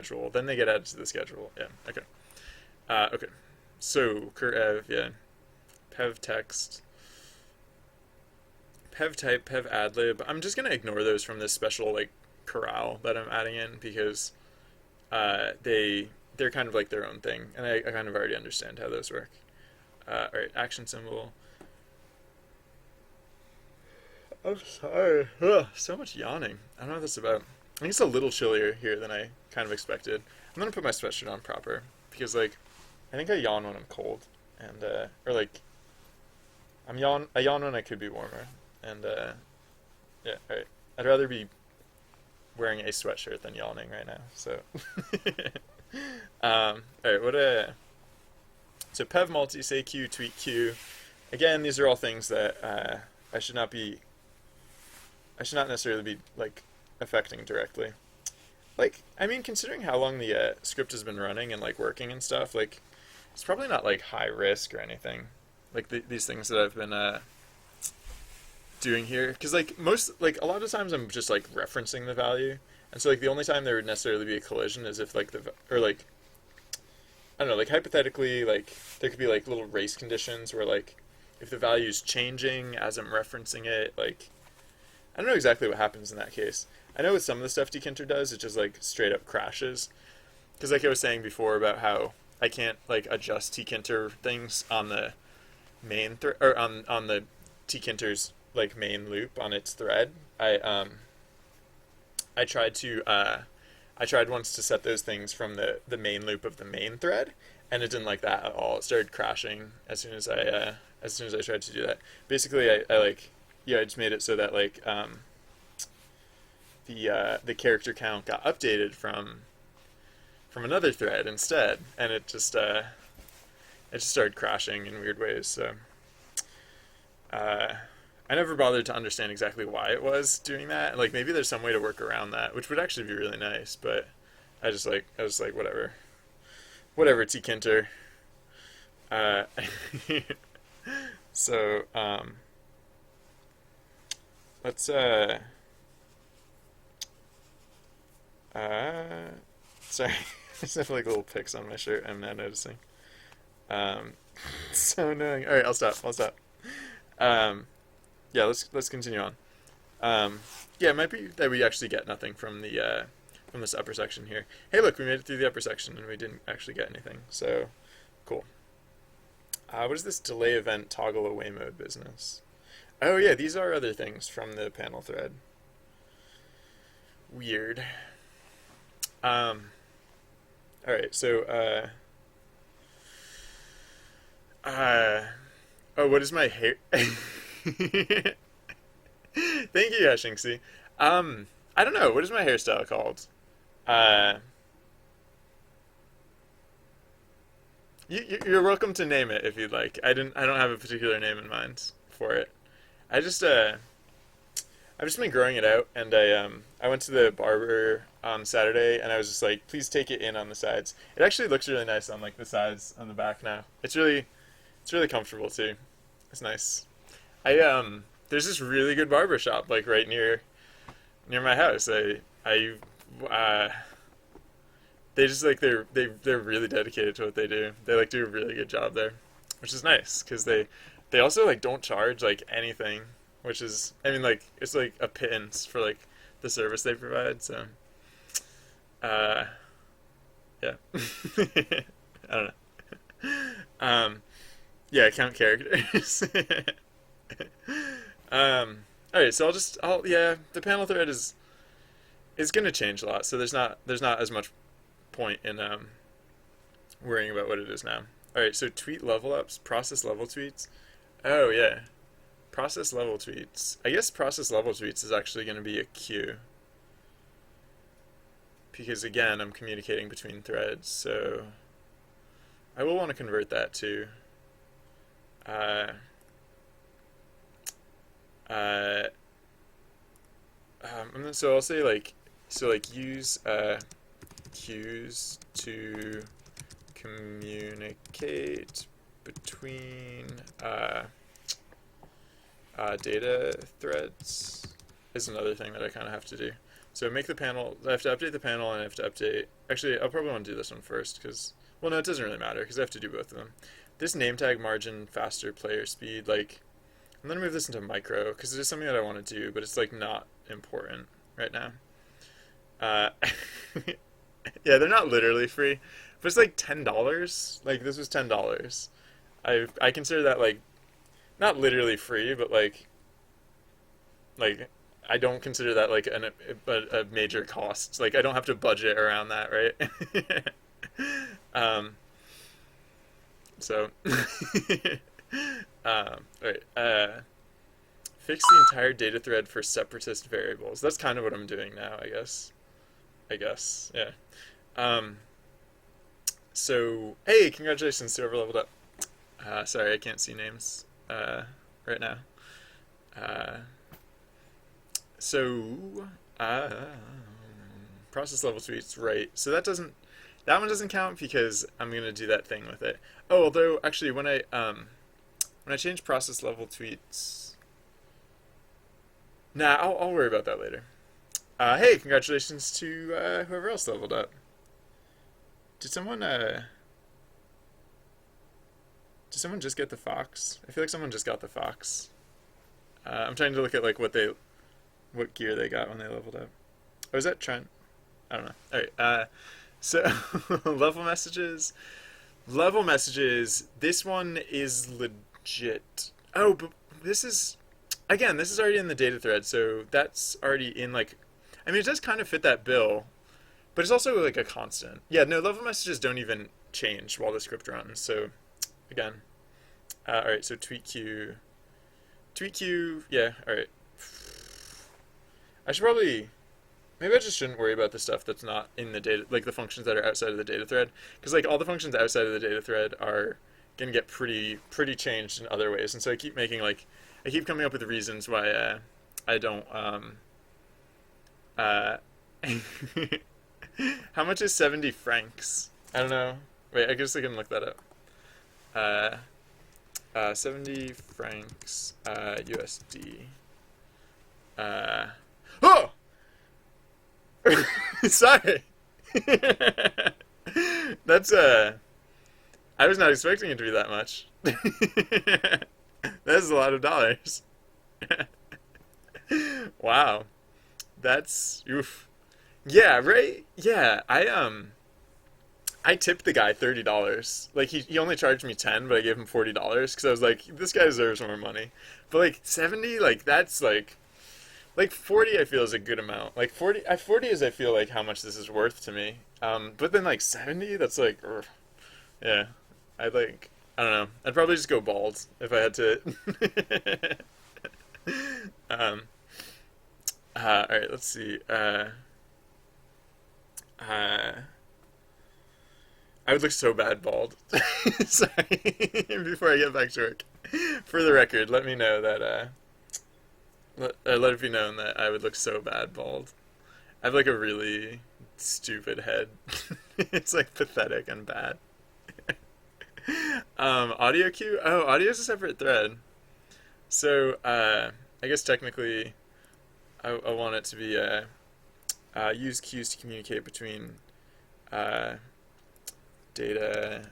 schedule. Then they get added to the schedule. Yeah. Okay. Okay. So curev, yeah. Pev text, pev type, pev adlib. I'm just gonna ignore those from this special like corral that I'm adding in because they're kind of like their own thing, and I kind of already understand how those work. All right, action symbol. I'm sorry. Ugh, so much yawning. I don't know what that's about. I think it's a little chillier here than I kind of expected. I'm gonna put my sweatshirt on proper because like I think I yawn when I'm cold, and or like I yawn when I could be warmer, and yeah. All right, I'd rather be wearing a sweatshirt than yawning right now. So, all right, what so pev multi say q tweet q. Again, these are all things that I should not be I should not necessarily be like affecting directly. Like, I mean, considering how long the script has been running and like working and stuff, like it's probably not like high risk or anything. Like these things that I've been doing here, because like a lot of times I'm just like referencing the value, and so like the only time there would necessarily be a collision is if like or like I don't know, like hypothetically, like there could be like little race conditions where like if the value is changing as I'm referencing it, like I don't know exactly what happens in that case. I know with some of the stuff Dekinter does, it just like straight up crashes. Because like I was saying before about how I can't like adjust Tkinter things on the main or on the Tkinter's like main loop on its thread. I tried to I tried once to set those things from the main loop of the main thread, and it didn't like that at all. It started crashing as soon as I tried to do that. Basically, I like I just made it so that like the character count got updated from another thread instead, and it just started crashing in weird ways. So uh, I never bothered to understand exactly why it was doing that. Like maybe there's some way to work around that, which would actually be really nice. But I was like whatever Tkinter. Uh, so let's uh sorry. There's definitely like little pics on my shirt I'm not noticing. Um, so annoying. All right, I'll stop. Um, yeah, let's continue on. Yeah, it might be that we actually get nothing from this upper section here. Hey, look, we made it through the upper section and we didn't actually get anything. So cool. What is this delay event toggle away mode business? Oh yeah, these are other things from the panel thread. Weird. Um, all right, so oh, what is my hair? Thank you, Yashinxi. I don't know. What is my hairstyle called? Uh, you're welcome to name it if you'd like. I don't have a particular name in mind for it. I just I've just been growing it out, and I went to the barber on Saturday, and I was just like, please take it in on the sides. It actually looks really nice on like the sides on the back now. It's really comfortable too. It's nice. I there's this really good barber shop like right near my house. I uh they just like they're really dedicated to what they do. They like do a really good job there, which is nice because they also like don't charge like anything, which is I mean like it's like a pittance for like the service they provide. So uh yeah, I don't know. Yeah, count characters. All right, so I'll yeah, the panel thread is gonna change a lot. So there's not as much point in worrying about what it is now. All right, so tweet level ups, process level tweets. Oh yeah, process level tweets. I guess process level tweets is actually going to be a queue because again, I'm communicating between threads, so I will want to convert that to uh, uh, so I'll say like use queues to communicate between data threads is another thing that I kind of have to do. So make the panel. I have to update the panel, and I have to update actually, I'll probably want to do this one first because, well, no, it doesn't really matter because I have to do both of them. This name tag margin, faster player speed, like, I'm gonna move this into micro because it is something that I want to do, but it's like not important right now. Uh, yeah, they're not literally free, but it's like $10. Like this was $10. I consider that like not literally free, but like I don't consider that like a major cost. Like I don't have to budget around that, right? So right. Fix the entire data thread for separatist variables. That's kind of what I'm doing now, I guess. Yeah. Um, so, hey, congratulations to whoever leveled up. Sorry, I can't see names right now. Uh, so, uh, process level tweets, right. So that one doesn't count because I'm going to do that thing with it. Oh, although, actually, when I change process level tweets, nah, I'll worry about that later. Hey, congratulations to whoever else leveled up. Did someone just get the fox? I feel like someone just got the fox. I'm trying to look at like what gear they got when they leveled up. Oh, is that Trent? I don't know. All right. So level messages. Level messages. This one is legit. Oh, but this is already in the data thread, so that's already in like. I mean, it does kind of fit that bill, but it's also like a constant. Yeah, no, level messages don't even change while the script runs. So, again, all right. So tweet queue. Yeah, all right. I should probably. Maybe I just shouldn't worry about the stuff that's not in the data, like the functions that are outside of the data thread, because like all the functions outside of the data thread are gonna get pretty changed in other ways, and so I keep coming up with reasons why I don't. Uh, how much is 70 francs? I don't know. Wait, I guess I can look that up. 70 francs USD. Oh! Sorry. That's I was not expecting it to be that much. That is a lot of dollars. Wow. That's oof. Yeah, right? Yeah, I tipped the guy $30. Like he only charged me 10, but I gave him $40 because I was like, this guy deserves more money. But like 70, like that's like 40 I feel is a good amount. Like 40 is I feel like how much this is worth to me. But then like 70, that's like yeah. I don't know. I'd probably just go bald if I had to. All right, let's see. I would look so bad bald. Sorry. Before I get back to work. For the record, let me know that let it be known that I would look so bad bald. I have like a really stupid head. It's like pathetic and bad. Audio queue? Oh, audio is a separate thread. So, I guess technically I want it to be use queues to communicate between data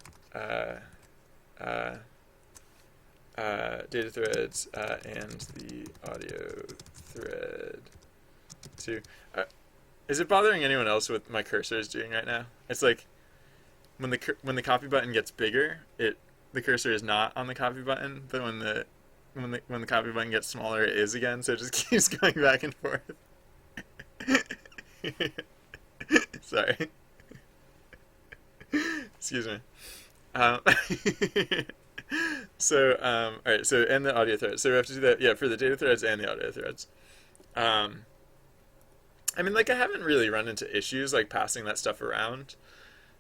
data threads and the audio thread too. Is it bothering anyone else what my cursor is doing right now? It's like when the copy button gets bigger, the cursor is not on the copy button, but when the copy button gets smaller, it is again. So it just keeps going back and forth. Sorry. Excuse me. All right. So and the audio threads. So we have to do that. Yeah, for the data threads and the audio threads. I mean, like I haven't really run into issues like passing that stuff around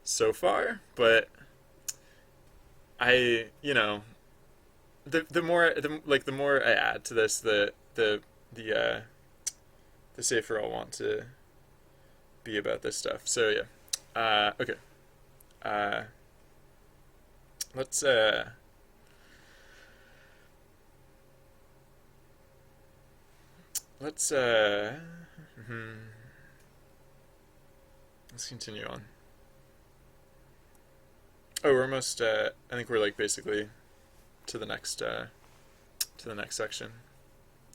so far, but the more I add to this, the safer I'll want to be about this stuff. So yeah, okay. Let's let's let's continue on. Oh, we're almost. I think we're like basically to the next section.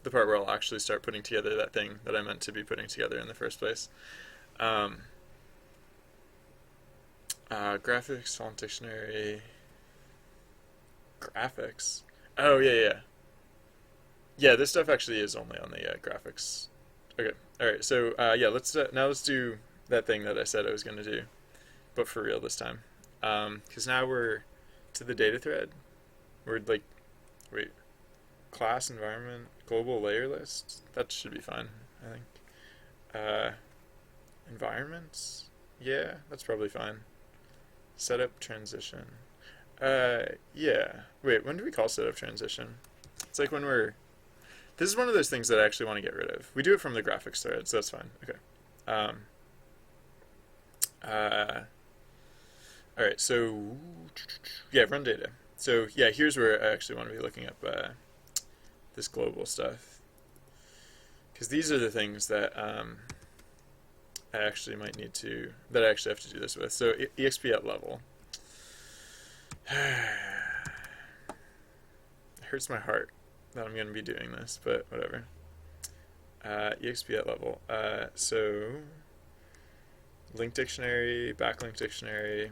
The part where I'll actually start putting together that thing that I meant to be putting together in the first place. Um, Graphics, font dictionary, graphics. Oh yeah, yeah, yeah. This stuff actually is only on the graphics. Okay, all right. So yeah, let's do that thing that I said I was gonna do, but for real this time. Because now we're to the data thread. We're like, wait, class environment global layer list. That should be fine, I think. Environments. Yeah, that's probably fine. Setup transition. Yeah. Wait, when do we call setup transition? It's like when we're. This is one of those things that I actually want to get rid of. We do it from the graphics thread, so that's fine. Okay. All right. So yeah, run data. So yeah, here's where I actually want to be looking up this global stuff, because these are the things that I actually might need to, that I actually have to do this with. So exp at level. It hurts my heart that I'm going to be doing this, but whatever. Exp at level. So link dictionary, backlink dictionary.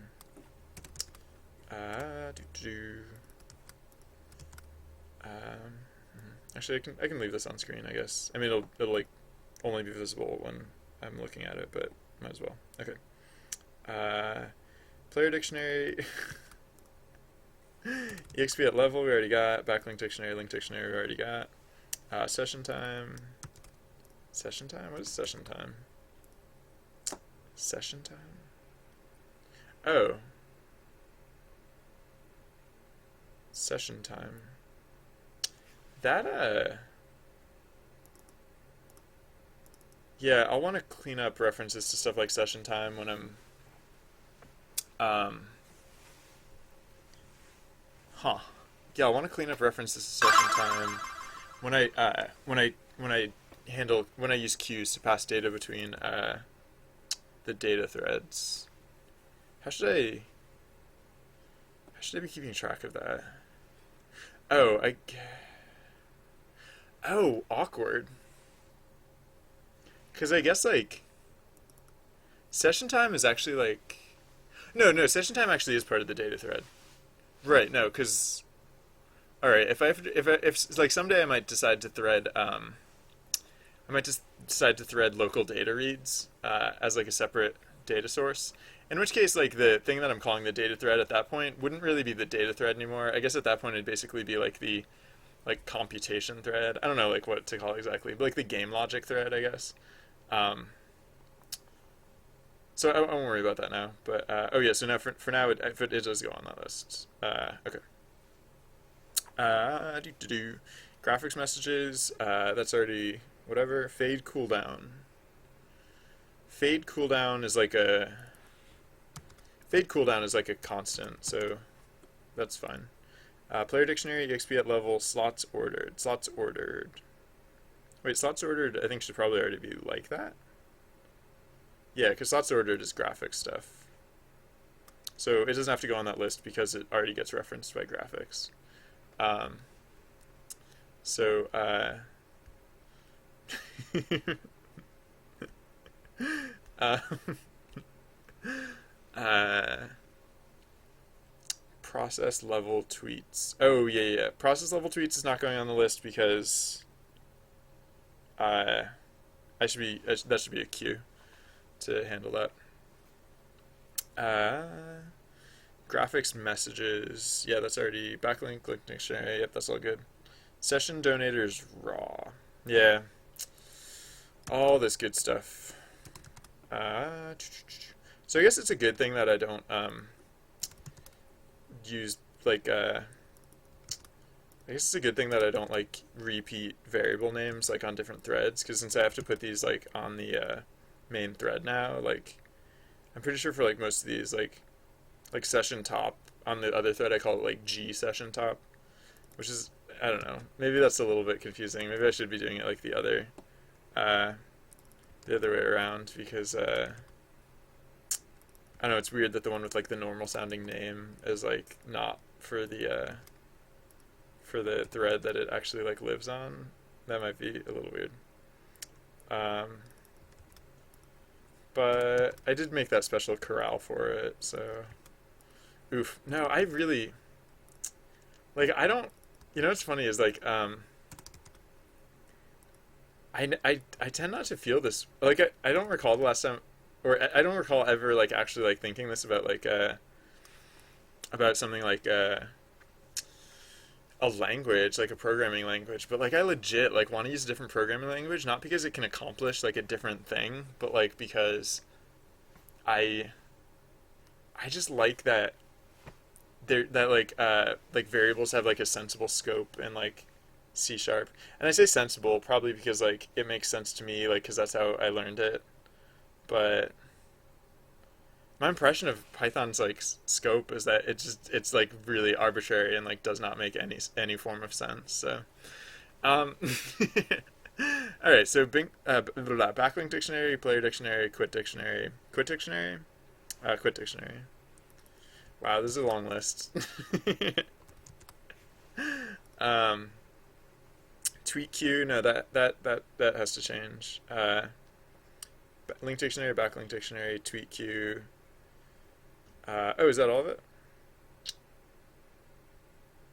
Actually, I can leave this on screen, I guess. I mean, it'll like only be visible when I'm looking at it, but might as well. Okay. Player dictionary. exp at level we already got. Backlink dictionary, link dictionary we already got. Session time. Session time? What is session time? Session time? Oh. Session time. That, yeah, I'll want to clean up references to stuff like session time when I'm, yeah, I want to clean up references to session time when I use queues to pass data between, the data threads. How should I be keeping track of that? Oh, oh, awkward. Because I guess, like, session time is actually, like... No, session time actually is part of the data thread. Right, no, because... Alright, if like, someday I might decide to thread, I might just decide to thread local data reads, as, like, a separate data source. In which case, like, the thing that I'm calling the data thread at that point wouldn't really be the data thread anymore. I guess at that point it'd basically be, like, the like computation thread. I don't know like what to call it exactly, but like the game logic thread, I guess. So I won't worry about that now. But oh yeah, so now for now it does go on that list. Okay. Graphics messages. That's already whatever. Fade cooldown. Fade cooldown is like a constant, so that's fine. Player dictionary, exp at level, slots ordered. Slots ordered. Wait, slots ordered I think should probably already be like that. Yeah, because slots ordered is graphics stuff. So it doesn't have to go on that list because it already gets referenced by graphics. So, process level tweets. Oh yeah. Process level tweets is not going on the list because that should be a queue to handle that. Graphics messages. Yeah, that's already backlink, link dictionary. Yep, that's all good. Session donators raw. Yeah. All this good stuff. So I guess it's a good thing that I don't use like I guess it's a good thing that I don't like repeat variable names like on different threads, because since I have to put these like on the main thread now, like I'm pretty sure for like most of these like session top on the other thread I call it like G session top, which is, I don't know, maybe that's a little bit confusing. Maybe I should be doing it like the other way around, because I know it's weird that the one with like the normal sounding name is like not for the thread that it actually like lives on. That might be a little weird. Um, but I did make that special corral for it, so oof. No, I really like I don't you know what's funny is like I tend not to feel this like I don't recall the last time or I don't recall ever like actually like thinking this about something like a language, like a programming language, but like I legit like want to use a different programming language, not because it can accomplish like a different thing, but like because I I just like that there that like variables have like a sensible scope and like C sharp. And I say sensible probably because like it makes sense to me like cuz that's how I learned it. But my impression of Python's like scope is that it's like really arbitrary and like does not make any form of sense. So um all right, so backlink dictionary, player dictionary, quit dictionary, quit dictionary. Wow, this is a long list. um tweet queue, no, that has to change. Link dictionary, backlink dictionary, tweet queue. Oh, is that all of it?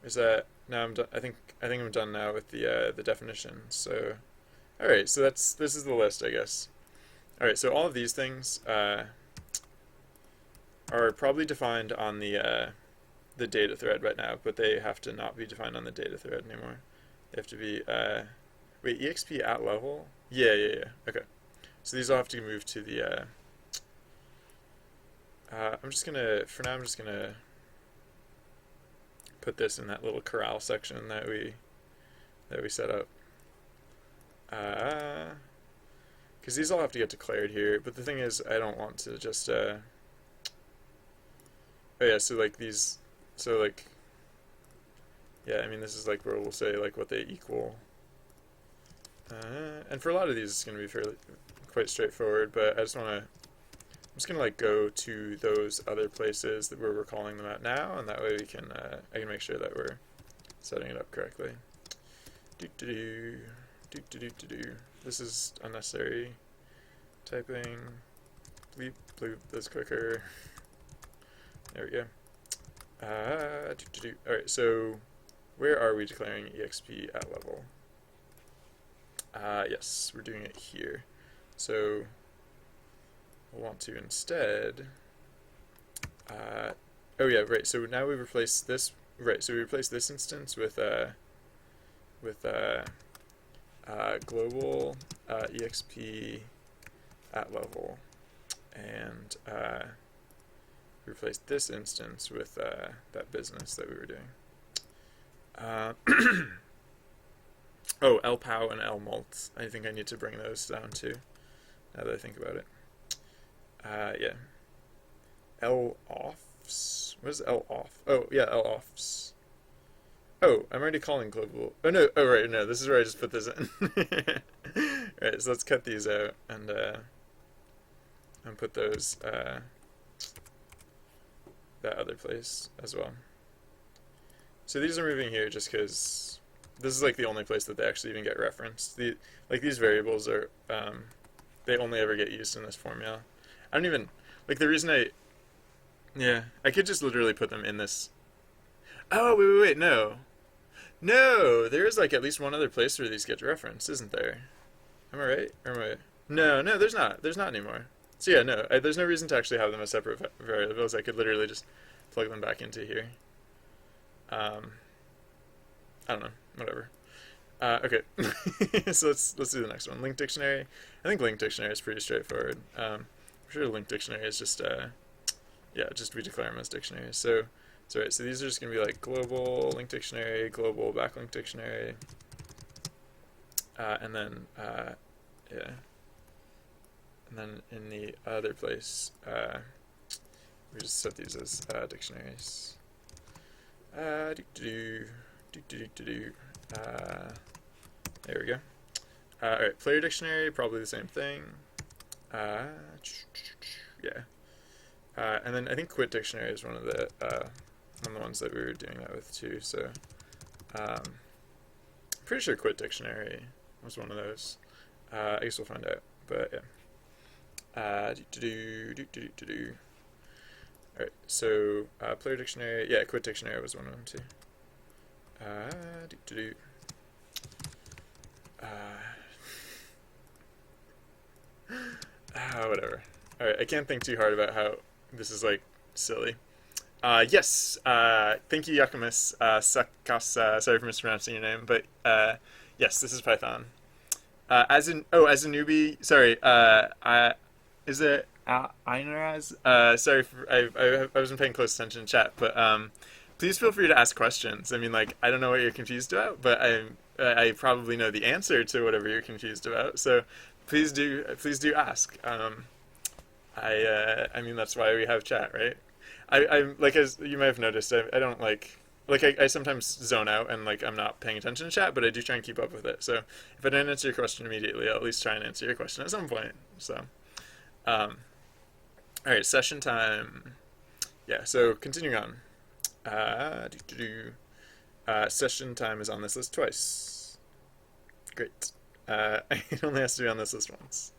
Is that now? I'm done. I think I'm done now with the definition. So, all right. So this is the list, I guess. All right. So all of these things are probably defined on the data thread right now, but they have to not be defined on the data thread anymore. They have to be wait, exp at level. Yeah. Okay. So these all have to move to the. I'm just gonna put this in that little corral section that we set up. Because these all have to get declared here. But the thing is, I don't want to just. Oh yeah, so like these, so like. Yeah, I mean this is like where we'll say like what they equal. And for a lot of these, it's gonna be quite straightforward. But I just want to. I'm just gonna like go to those other places that where we're calling them at now, and that way we can I can make sure that we're setting it up correctly. This is unnecessary typing. Bleep bloop. That's quicker. There we go. All right. So where are we declaring exp at level? Yes, we're doing it here. So we'll want to instead. Oh yeah, right. So now we replace this. Right. So we replace this instance with global exp at level, and replace this instance with that business that we were doing. Oh, lpow and lmult. I think I need to bring those down too. Now that I think about it. Yeah. Loffs. What is loff? Oh, yeah, loffs. Oh, I'm already calling global. Oh, no. Oh, right. No, this is where I just put this in. Alright, so let's cut these out and put those that other place as well. So these are moving here just because this is like the only place that they actually even get referenced. These variables are they only ever get used in this formula. I don't even like the reason I could just literally put them in this. Oh wait, no, there is like at least one other place where these get referenced, isn't there? Am I right? Or am I? No, there's not anymore. So yeah, no, there's no reason to actually have them as separate variables. I could literally just plug them back into here. I don't know, whatever. Okay, so let's do the next one. Link dictionary. I think link dictionary is pretty straightforward. I'm sure link dictionary is just just we declare them as dictionaries. So right, so these are just gonna be like global link dictionary, global backlink dictionary, and then and then in the other place we just set these as dictionaries. There we go. Alright, player dictionary, probably the same thing. Yeah. And then I think quit dictionary is one of the ones that we were doing that with too. So pretty sure quit dictionary was one of those. I guess we'll find out. But yeah. Alright, so player dictionary, yeah, quit dictionary was one of them too. Whatever. Alright, I can't think too hard about how this is like silly. Yes, thank you, Yakumus. Sakas, sorry for mispronouncing your name, but yes, this is Python. As a newbie, sorry, is it Einraz? Sorry, I wasn't paying close attention in chat, but please feel free to ask questions. I mean, like, I don't know what you're confused about, but I probably know the answer to whatever you're confused about. So please do ask. I mean, that's why we have chat, right? I like, as you might have noticed, I don't like I sometimes zone out and like I'm not paying attention to chat, but I do try and keep up with it. So if I don't answer your question immediately, I'll at least try and answer your question at some point. So, all right, session time. Yeah. So continuing on. Session time is on this list twice. Great. It only has to be on this list once.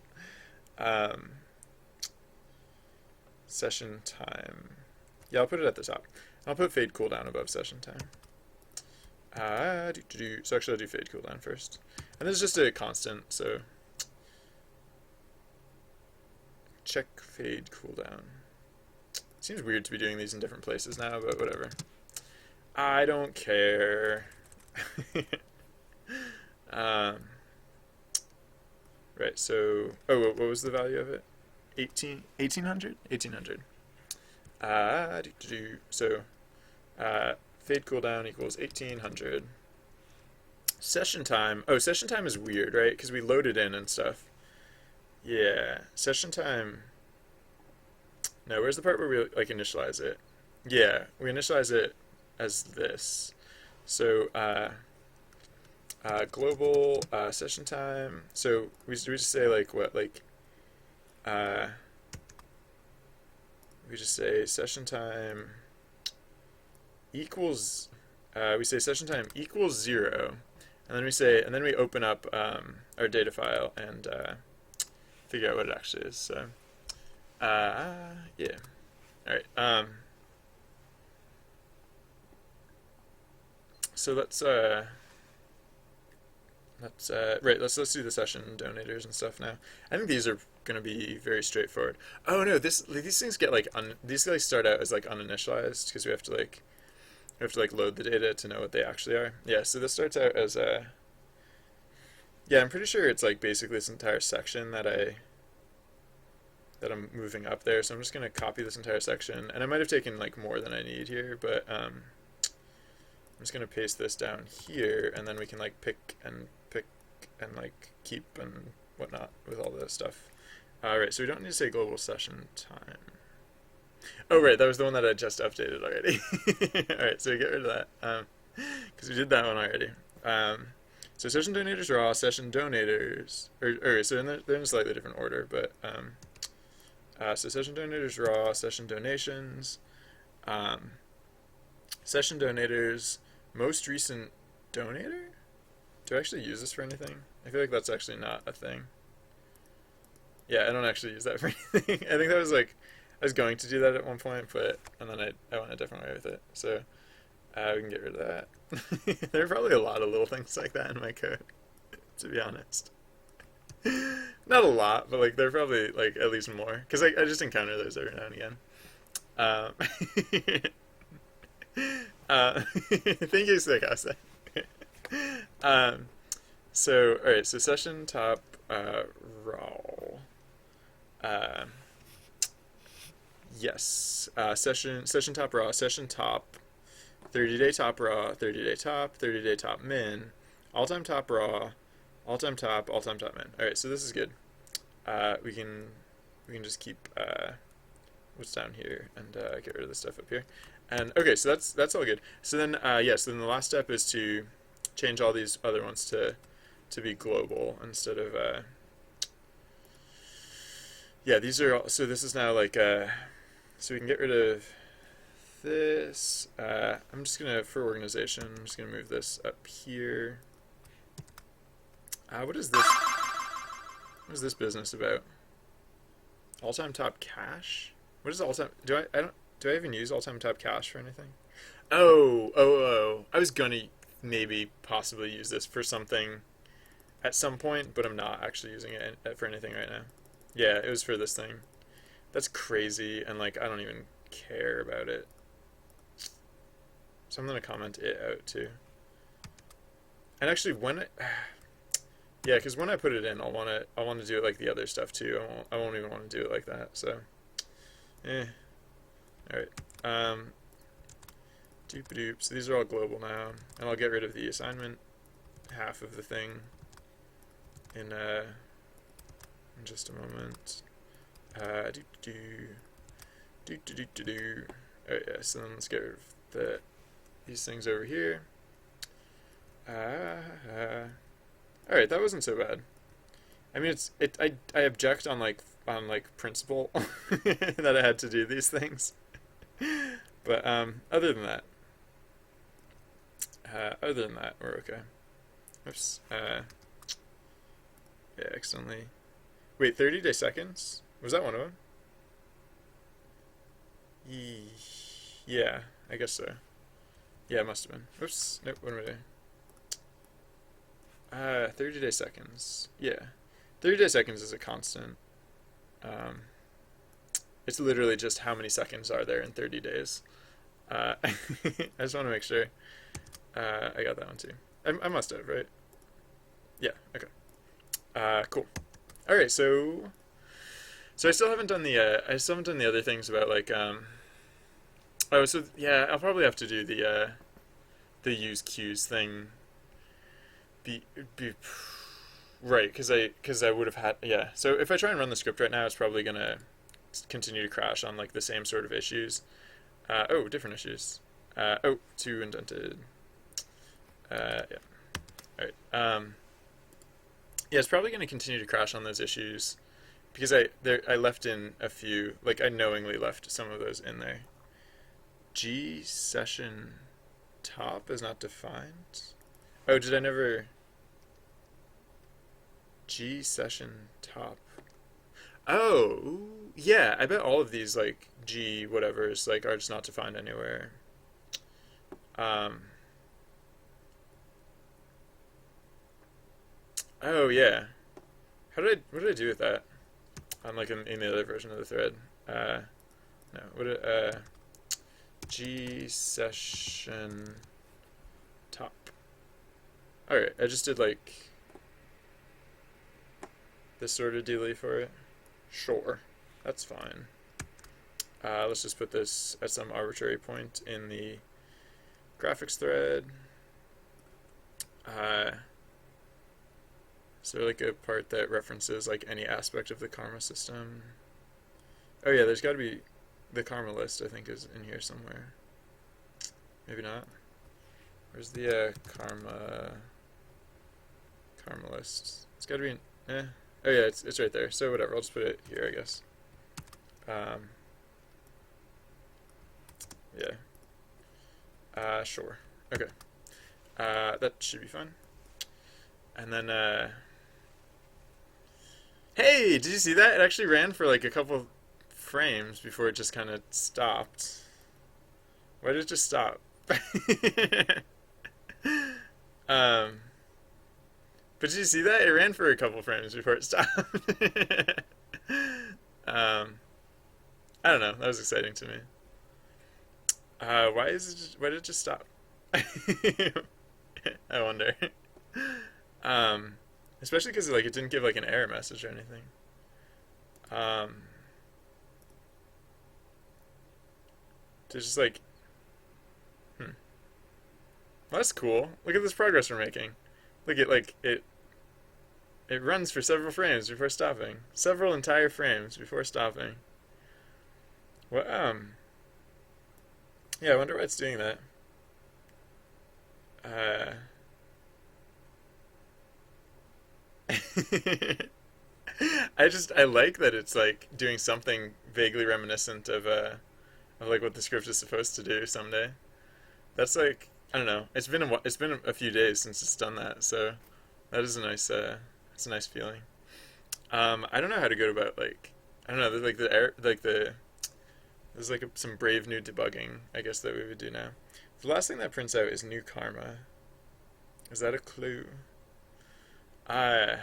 Session time. Yeah, I'll put it at the top. I'll put fade cooldown above session time. So actually I'll do fade cooldown first. And this is just a constant, so check fade cooldown. Seems weird to be doing these in different places now, but whatever. I don't care. Right, so what was the value of it? 1800? 1800. So fade cooldown equals 1800. Session time. Oh, session time is weird, right? Because we load it in and stuff. Yeah, session time. No, where's the part where we like initialize it? Yeah, we initialize it as this. So global session time. So we just say like what, like we just say session time equals, we say session time equals 0, and then we say, and then we open up our data file and figure out what it actually is. So, yeah. All right. So let's let's do the session donators and stuff now. I think these are going to be very straightforward. Oh no, these things get like these guys start out as like uninitialized because we have to like load the data to know what they actually are. Yeah, so this starts out as yeah, I'm pretty sure it's like basically this entire section that I'm moving up there. So I'm just going to copy this entire section, and I might have taken like more than I need here, but I'm just going to paste this down here, and then we can like pick and like keep and whatnot with all this stuff. Right, so we don't need to say global session time. Oh, right, that was the one that I just updated already. Alright, so get rid of that, because we did that one already. So session donators raw, session donators, so they're in a slightly different order, but so session donators raw, session donations, session donators, most recent donator? Do I actually use this for anything? I feel like that's actually not a thing. Yeah, I don't actually use that for anything. I think that was like, I was going to do that at one point, and then I went a different way with it. So we can get rid of that. There are probably a lot of little things like that in my code, to be honest. Not a lot, but like there are probably like at least more, because I just encounter those every now and again. Thank you, Sikasa. So alright, so session top raw. Yes. Session top raw, session top 30-day top raw, 30-day top, 30-day top min, all-time top raw, all-time top min. Alright, so this is good. We can just keep what's down here and get rid of the stuff up here. And okay, so that's all good. So then yes, then the last step is to change all these other ones to be global instead of yeah, these are all, so this is now like So we can get rid of this. I'm just gonna, for organization, I'm just gonna move this up here. What is this? What is this business about? All-time top cache? What is all-time? Do I even use all-time top cache for anything? Oh. I was gonna maybe possibly use this for something at some point, but I'm not actually using it for anything right now. Yeah, it was for this thing. That's crazy, and like I don't even care about it. So I'm gonna comment it out too. And actually, yeah, because when I put it in, I want to do it like the other stuff too. I won't even want to do it like that. So, all right. Doop-a-doop. So these are all global now, and I'll get rid of the assignment half of the thing in just a moment. Do. Oh yeah. So then let's get rid of these things over here. All right, that wasn't so bad. I mean, I object on principle that I had to do these things, but other than that, we're okay. Oops. Yeah, accidentally. Wait, 30-day seconds? Was that one of them? Yeah, I guess so. Yeah, it must have been. Oops. Nope. What am I doing? 30-day seconds. Yeah. 30-day seconds is a constant. It's literally just how many seconds are there in 30 days. I just want to make sure. I got that one too. I must have, right? Yeah, okay. Cool. Alright, so I still haven't done the other things about oh, so yeah, I'll probably have to do the use queues thing. Be right, because I would have had, yeah. So if I try and run the script right now, it's probably gonna continue to crash on like the same sort of issues. Oh, different issues. Oh, 2 indented. Yeah. All right. Yeah, it's probably gonna continue to crash on those issues because I left in a few, like I knowingly left some of those in there. G session top is not defined. Oh, did I never... G session top. Oh, yeah, I bet all of these, like, G whatevers, like, are just not defined anywhere. Oh, yeah. What did I do with that? On, like, in the other version of the thread. No, G session top. Alright, I just did like this sort of dealie for it. Sure, that's fine. Let's just put this at some arbitrary point in the graphics thread. Is there like a part that references like any aspect of the karma system? Oh yeah, there's got to be the karma list, I think, is in here somewhere. Maybe not. Where's the karma list? It's got to be in, oh yeah, it's right there. So whatever, I'll just put it here, I guess. Yeah. Sure. Okay. That should be fine. And then, hey, did you see that? It actually ran for like a couple frames before it just kind of stopped. Why did it just stop? But did you see that? It ran for a couple frames before it stopped. I don't know. That was exciting to me. Why did it just stop? I wonder. Especially because like it didn't give like an error message or anything. It's just like, well, that's cool. Look at this progress we're making. Look at like it runs for several frames before stopping. Several entire frames before stopping. Well, yeah, I wonder why it's doing that. I like that it's like doing something vaguely reminiscent of of like what the script is supposed to do someday. That's like, I don't know. It's been a few days since it's done that, so that is a nice it's a nice feeling. I don't know how to go about like, I don't know, like the air like the there's like some brave new debugging, I guess, that we would do now. The last thing that prints out is new karma. Is that a clue? Uh,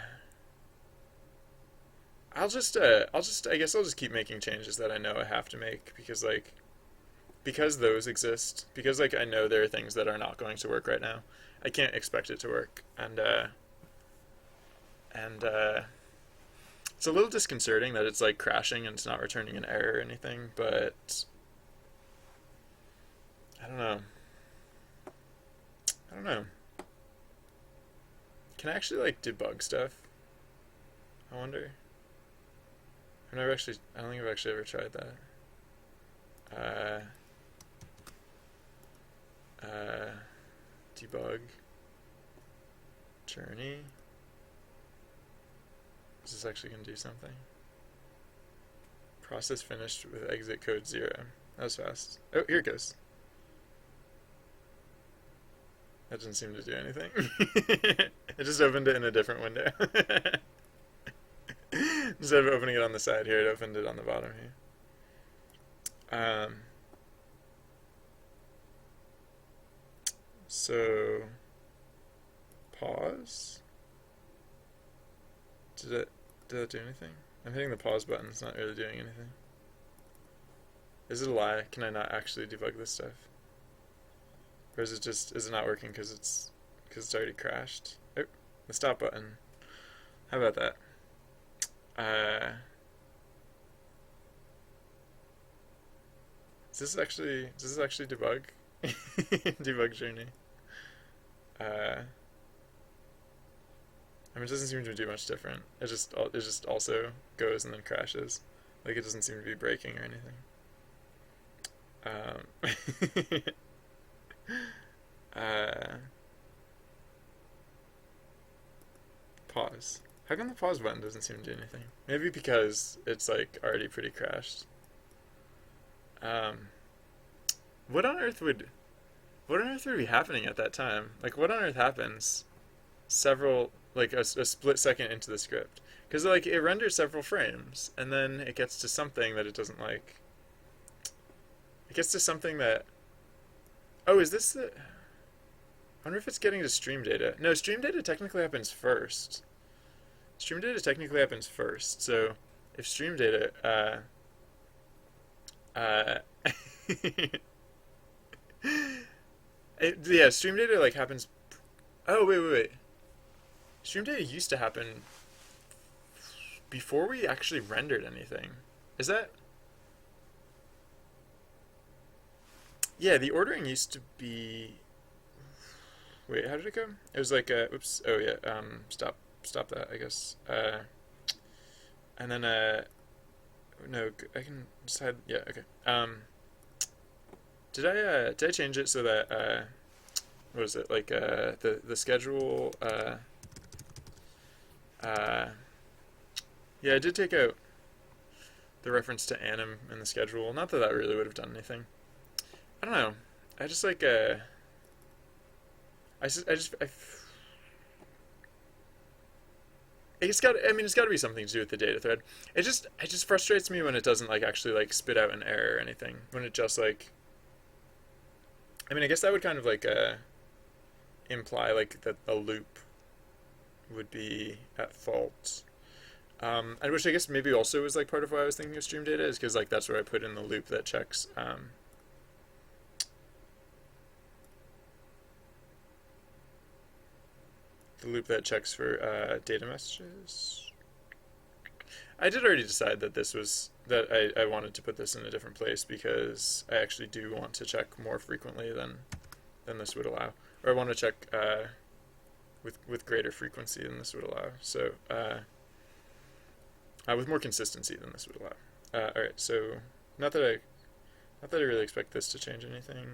I guess I'll just keep making changes that I know I have to make because those exist, because like I know there are things that are not going to work right now. I can't expect it to work, and it's a little disconcerting that it's like crashing and it's not returning an error or anything, but I don't know. I don't know. Can I actually like debug stuff? I wonder. I don't think I've actually ever tried that. Debug journey. Is this actually going to do something? Process finished with exit code 0. That was fast. Oh, here it goes. That doesn't seem to do anything. It just opened it in a different window. Instead of opening it on the side here, it opened it on the bottom here. So pause. Did it do anything? I'm hitting the pause button. It's not really doing anything. Is it a lie? Can I not actually debug this stuff? Or is it not working because it's already crashed? Oh, the stop button. How about that? Does this actually debug? Debug journey. I mean, it doesn't seem to do much different. It just also goes and then crashes. Like, it doesn't seem to be breaking or anything. Pause. How come the pause button doesn't seem to do anything? Maybe because it's like already pretty crashed. What on earth would be happening at that time? Like, what on earth happens a split second into the script? Because like it renders several frames and then it gets to something that it doesn't like. It gets to something that. Oh, is this the? I wonder if it's getting to stream data. No, stream data technically happens first. So if stream data, yeah, stream data like happens. Oh, wait. Stream data used to happen before we actually rendered anything. Is that? Yeah, the ordering used to be. Wait, how did it go? It was like, oops. Oh yeah. Stop that. I guess. And then no, I can decide. Yeah, okay. Did I change it so that what was it like the schedule yeah, I did take out the reference to anim in the schedule. Not that really would have done anything. I don't know. I just like it's got to be something to do with the data thread. It just frustrates me when it doesn't like actually like spit out an error or anything. When it just like I guess that would kind of like imply like that a loop would be at fault. And which I guess maybe also was like part of why I was thinking of stream data is because like that's where I put in the loop that checks for data messages. I did already decide that I wanted to put this in a different place because I actually do want to check more frequently than this would allow, or I want to check with greater frequency than this would allow. So with more consistency than this would allow. All right, so not that I really expect this to change anything.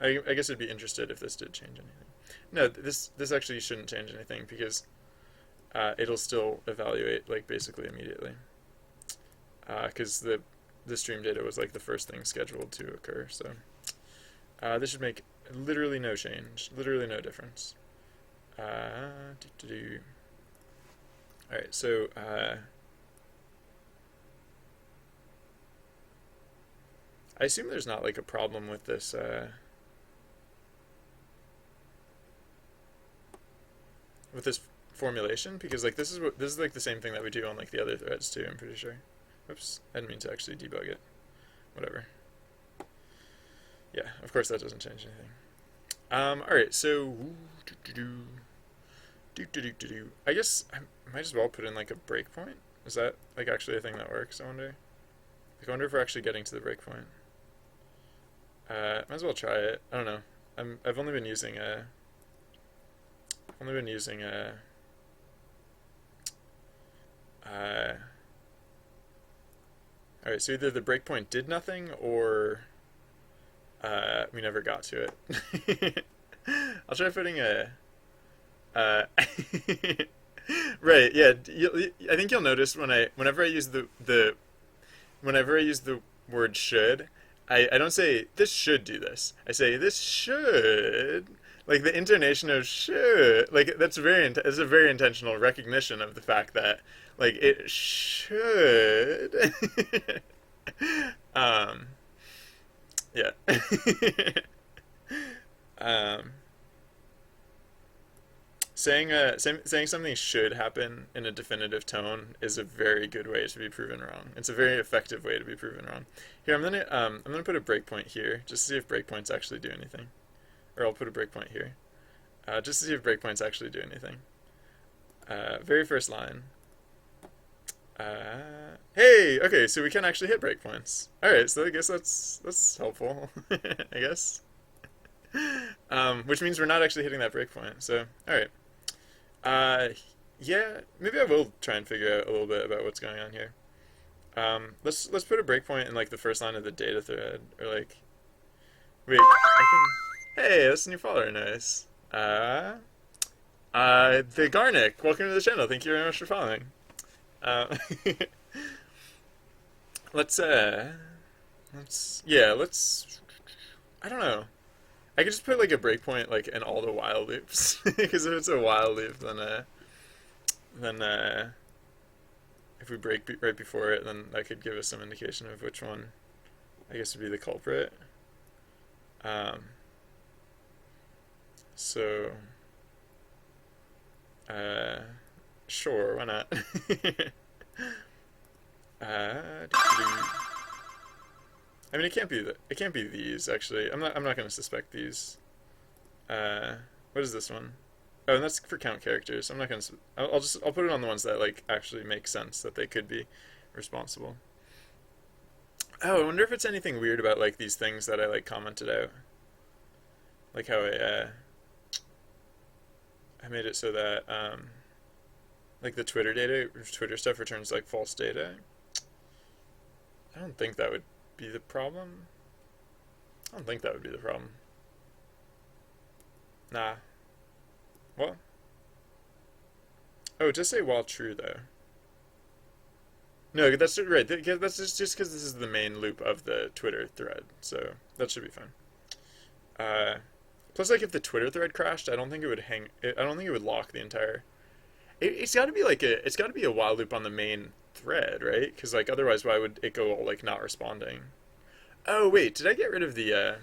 I guess I'd be interested if this did change anything. No, this actually shouldn't change anything because it'll still evaluate like basically immediately. Because the stream data was like the first thing scheduled to occur. So this should make literally no change, literally no difference. All right, so I assume there's not like a problem with this formulation, because like this is like the same thing that we do on like the other threads too, I'm pretty sure. Oops, I didn't mean to actually debug it. Whatever. Yeah, of course that doesn't change anything. Alright, so I guess I might as well put in like a breakpoint. Is that like actually a thing that works, I wonder? Like, I wonder if we're actually getting to the breakpoint. Might as well try it. I don't know. I've only been using alright, so either the breakpoint did nothing or we never got to it. I'll try putting a right, yeah. I think you'll notice whenever I use the word should, I don't say this should do this. I say this should. Like the intonation of should, like that's a very intentional recognition of the fact that like it should. Yeah. Saying something should happen in a definitive tone is a very good way to be proven wrong. It's a very effective way to be proven wrong. Here, I'm gonna put a breakpoint here just to see if breakpoints actually do anything, or I'll put a breakpoint here, just to see if breakpoints actually do anything. Very first line. Hey, okay, so we can actually hit breakpoints. All right, so I guess that's helpful. I guess. Which means we're not actually hitting that breakpoint. So, all right. Yeah, maybe I will try and figure out a little bit about what's going on here. Let's put a breakpoint in like the first line of the data thread, or like, wait, I can. Hey, that's a new follower, nice. The Garnick, welcome to the channel. Thank you very much for following. Let's. I don't know. I could just put like a breakpoint like in all the while loops, because if it's a while loop, then if we break right before it, then that could give us some indication of which one, I guess, would be the culprit. So, sure, why not? I mean, it can't be these, actually. I'm not going to suspect these. What is this one? Oh, and that's for count characters. I'm not going to. I'll put it on the ones that like actually make sense that they could be responsible. Oh, I wonder if it's anything weird about like these things that I like commented out. Like how I made it so that like the Twitter stuff returns like false data. I don't think that would be the problem. I don't think that would be the problem. Nah. What? Oh, just say while true though. No, that's right. That's just because this is the main loop of the Twitter thread, so that should be fine. Plus, like if the Twitter thread crashed, I don't think it would I don't think it would lock the entire. It's got to be like it's got to be a while loop on the main thread, right? Because like otherwise, why would it go all like not responding? Oh wait, did I get rid of the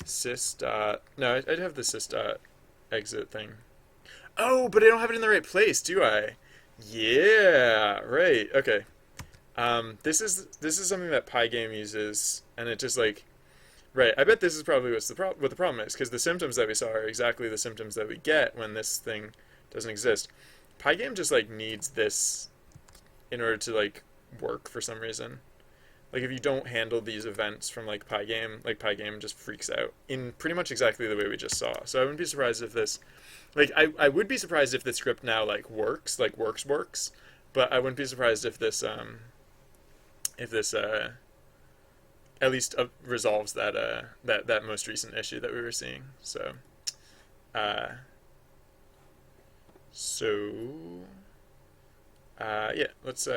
sys dot? No, I'd have the sys dot exit thing. Oh, but I don't have it in the right place, do I? Yeah, right. Okay. This is something that Pygame uses, and it just like, right. I bet this is probably what the problem is, because the symptoms that we saw are exactly the symptoms that we get when this thing doesn't exist. Pygame just like needs this in order to like work for some reason. Like if you don't handle these events from like Pygame just freaks out in pretty much exactly the way we just saw. So I wouldn't be surprised if this, like I would be surprised if this script now like works, but I wouldn't be surprised if this at least resolves that most recent issue that we were seeing. So yeah, let's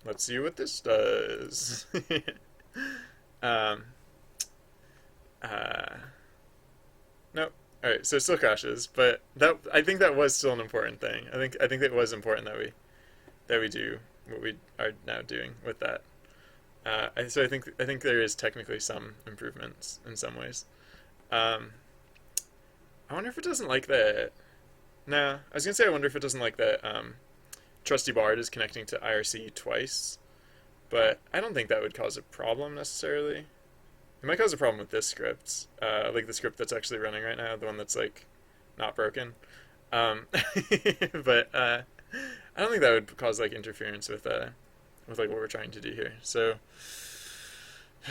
let's see what this does. um, uh, no. All right, so it still crashes, but that I think that was still an important thing. I think it was important that we do what we are now doing with that. So I think there is technically some improvements in some ways. Um, I wonder if it doesn't like that. No, I was gonna say I wonder if it doesn't like that. Trusty Bard is connecting to IRC twice, but I don't think that would cause a problem necessarily. It might cause a problem with this script, like the script that's actually running right now, the one that's like not broken. Um, but I don't think that would cause like interference with like what we're trying to do here. So,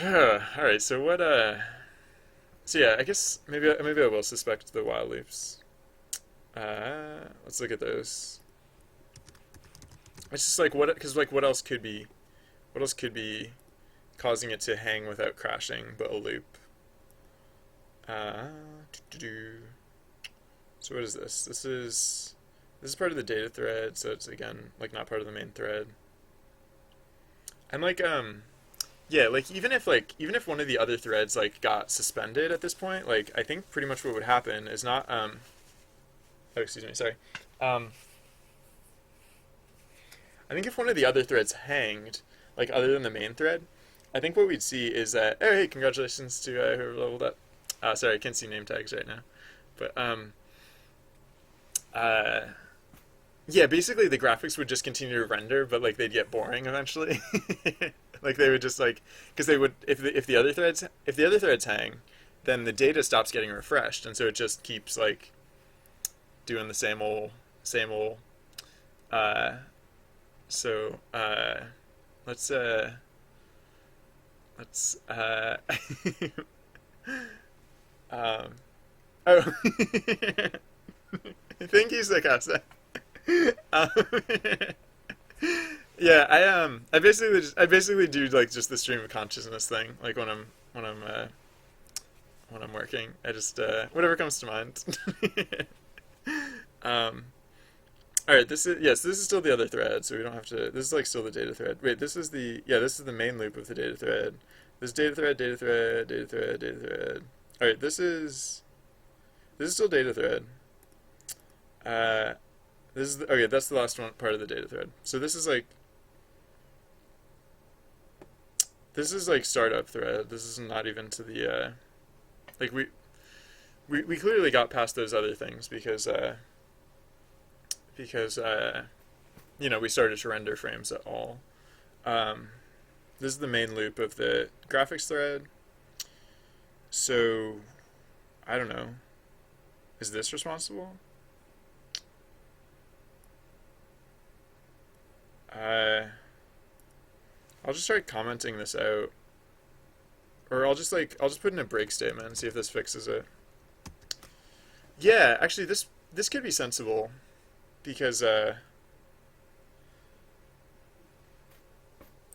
all right. So what? So yeah, I guess maybe I will suspect the while loops. Let's look at those. It's just like what? Because like what else could be? What else could be causing it to hang without crashing, but a loop? Uh, so what is this? This is part of the data thread, so it's again like not part of the main thread. And like yeah, like even if one of the other threads like got suspended at this point, like I think pretty much what would happen is not oh excuse me, sorry. Um I think if one of the other threads hanged, like other than the main thread, I think what we'd see is that oh hey, congratulations to whoever leveled up. Sorry, I can't see name tags right now. But uh yeah, basically the graphics would just continue to render, but like they'd get boring eventually. Like they would just like because they would if the other threads hang, then the data stops getting refreshed, and so it just keeps like doing the same old. Uh, so let's let's um oh thank you, Sakasa. um, Yeah, I basically do like just the stream of consciousness thing. Like when I'm working, I just whatever comes to mind. um, all right, this is still the other thread, so we don't have to. This is like still the data thread. Wait, this is the main loop of the data thread. This data thread, data thread, data thread, data thread. All right, this is still data thread. Uh, okay. That's the last one part of the data thread. So this is like startup thread. This is not even to the like we clearly got past those other things because we started to render frames at all. Um, this is the main loop of the graphics thread. So I don't know. Is this responsible? Uh, I'll just try commenting this out, or I'll just put in a break statement and see if this fixes it. Yeah, actually, this could be sensible because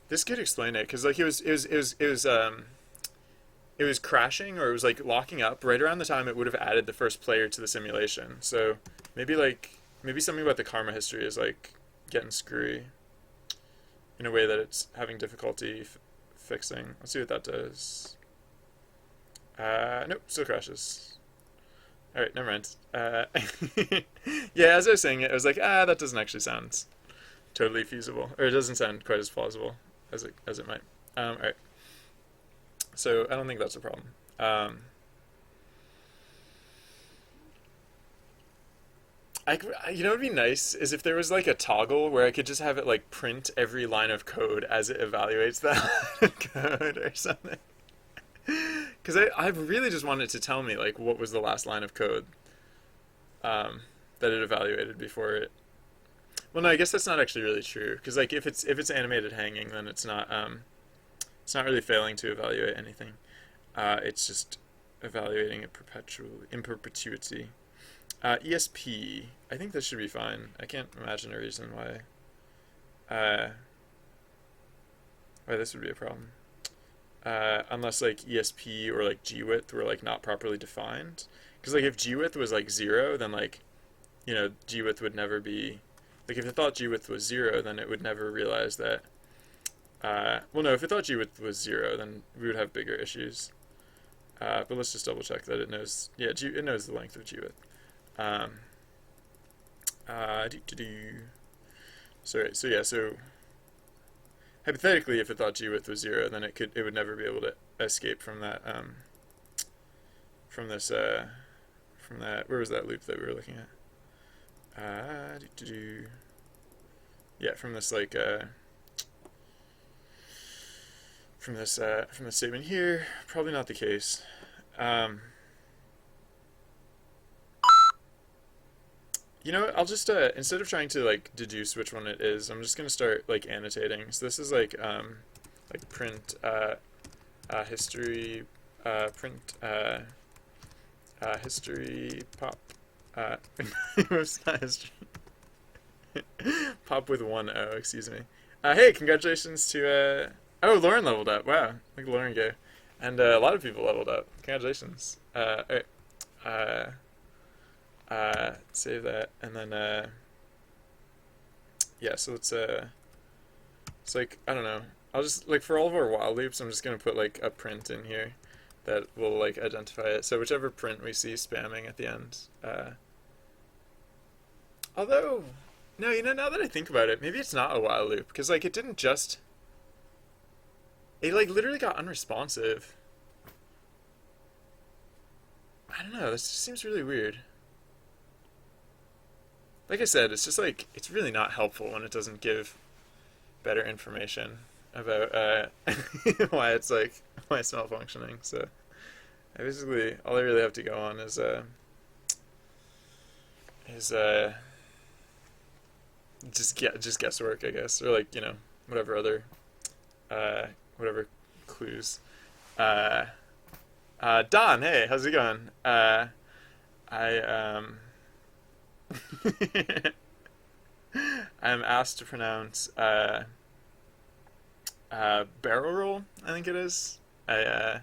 this could explain it because like it was crashing or it was like locking up right around the time it would have added the first player to the simulation. So maybe something about the karma history is like getting screwy in a way that it's having difficulty fixing. Let's see what that does. Nope, still crashes. All right, never mind. Yeah, as I was saying it, I was like, that doesn't actually sound totally feasible, or it doesn't sound quite as plausible as it might. All right. So I don't think that's a problem. What would be nice is if there was like a toggle where I could just have it like print every line of code as it evaluates that line of code or something. Because I really just wanted to tell me like what was the last line of code that it evaluated before it. Well, no, I guess that's not actually really true because like if it's animated hanging, then it's not really failing to evaluate anything. It's just evaluating it perpetually in perpetuity. ESP. I think this should be fine. I can't imagine a reason why this would be a problem. Unless like ESP or like GWidth were like not properly defined. Because like if GWidth was like 0, then like GWidth would never be like if it thought GWidth was 0, then it would never realize that Well, no, if it thought g-width was 0, then we would have bigger issues. But let's just double check that it knows. Yeah, it knows the length of g-width. So yeah, so hypothetically, if it thought g-width was 0, then it would never be able to escape from that from this from that, where was that loop that we were looking at? Yeah, from this like from this statement here. Probably not the case. You know what? I'll just instead of trying to like deduce which one it is, I'm just gonna start like annotating. So this is like print history print history pop it's not history pop with one O, excuse me. Hey, congratulations to oh, Lauren leveled up. Wow, look at Lauren go. And a lot of people leveled up. Congratulations. Alright. Save that, and then yeah, so it's like, I don't know, I'll just, like, for all of our while loops, I'm just gonna put like a print in here that will like identify it. So whichever print we see spamming at the end. Although, no, you know, now that I think about it, maybe it's not a while loop, because like it like literally got unresponsive. I don't know, this just seems really weird. Like I said, it's just like, it's really not helpful when it doesn't give better information about why it's malfunctioning. So basically all I really have to go on is just guesswork, I guess, or like, you know, whatever other whatever clues. Don, hey, how's it going? I'm asked to pronounce barrel roll, I think it is. I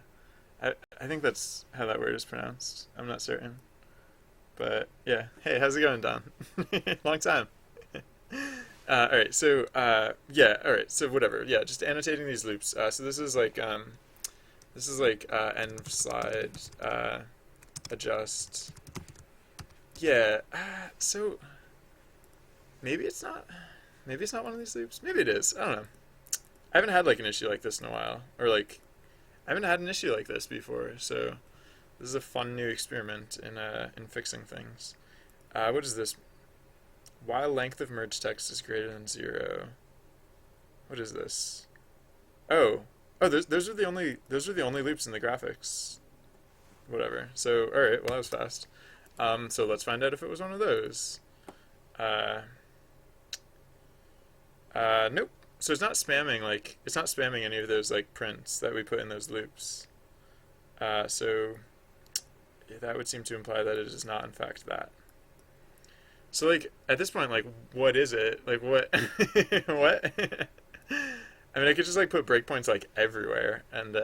think that's how that word is pronounced. I'm not certain. But yeah. Hey, how's it going, Don? Long time. Alright, so yeah, alright, so whatever. Yeah, just annotating these loops. So this is like end slide adjust. Yeah, so maybe it's not one of these loops. Maybe it is. I don't know. I haven't had like an issue like this in a while, or like I haven't had an issue like this before. So this is a fun new experiment in fixing things. What is this? While length of merge text is greater than 0. What is this? Oh, those are the only loops in the graphics. Whatever. So all right, well that was fast. So let's find out if it was one of those. Nope. So it's not spamming any of those like prints that we put in those loops. So yeah, that would seem to imply that it is not in fact that. So like at this point, like what is it? Like what? What? I mean, I could just like put breakpoints like everywhere and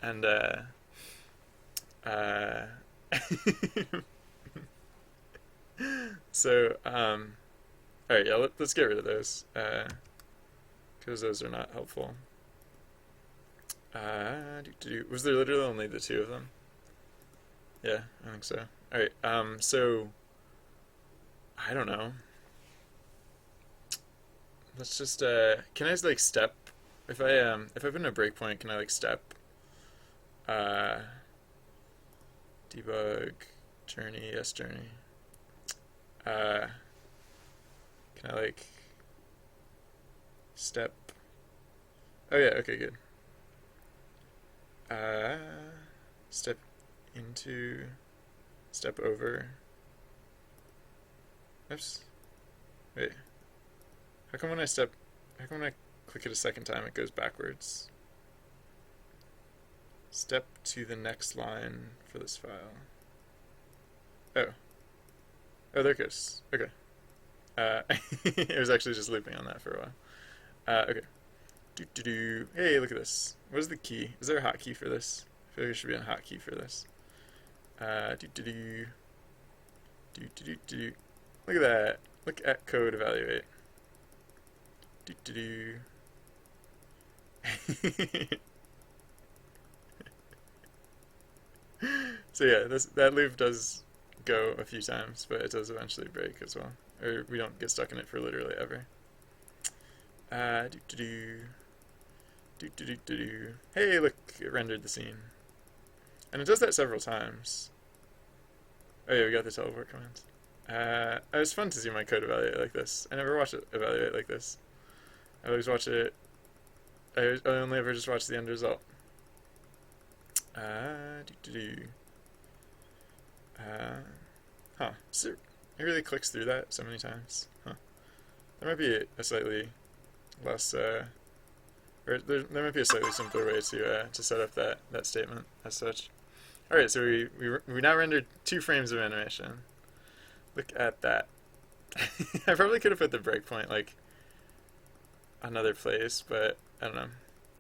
and so all right, yeah, let's get rid of those because those are not helpful. Was there literally only the two of them? Yeah, I think so. All right, so I don't know. Let's just can I like step if I put in a breakpoint, can I like step debug journey, yes, journey. Can I like step? Oh yeah, okay, good. Step into, step over. Oops. Wait. How come when I click it a second time it goes backwards? Step to the next line for this file. Oh. Oh, there it goes. Okay. It was actually just looping on that for a while. Okay. Hey, look at this. What is the key? Is there a hotkey for this? I feel like there should be a hotkey for this. Look at that. Look at code evaluate. Do do do. So yeah, that loop does go a few times, but it does eventually break as well. Or we don't get stuck in it for literally ever. Do do do. Do do do do do. Hey, look, it rendered the scene. And it does that several times. Oh yeah, we got the teleport command. It was fun to see my code evaluate like this. I never watch it evaluate like this. I always watch it. I only ever just watch the end result. Do do do. Huh. So it really clicks through that so many times. Huh. There might be a slightly less, or there might be a slightly simpler way to set up that statement as such. All right, so we now rendered 2 frames of animation. Look at that. I probably could have put the breakpoint like another place, but I don't know.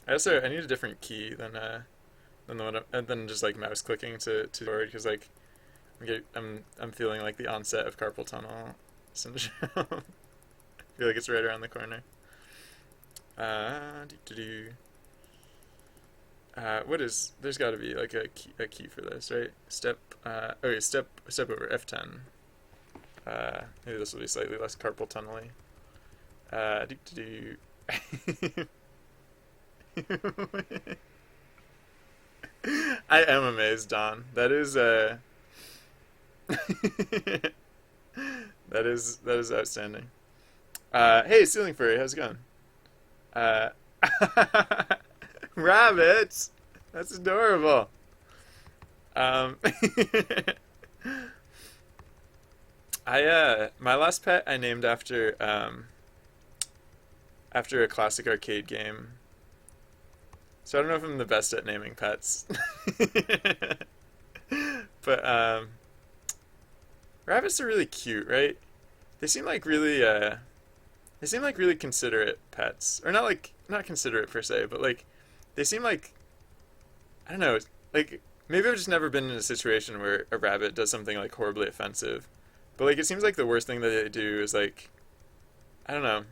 I need a different key than the one than just like mouse clicking to forward, because like I'm feeling like the onset of carpal tunnel syndrome. I feel like it's right around the corner. There's got to be like a key for this, right? Step over F10. Maybe this will be slightly less carpal tunnel-y. I am amazed, Don. That is that is outstanding. Hey, Ceiling Furry, how's it going? Uh, Rabbits! That's adorable. Um, my last pet I named after a classic arcade game. So I don't know if I'm the best at naming pets. But rabbits are really cute, right? They seem like really considerate pets. Or not considerate per se, but like they seem like, I don't know, like maybe I've just never been in a situation where a rabbit does something like horribly offensive. But like it seems like the worst thing that they do is like, I don't know.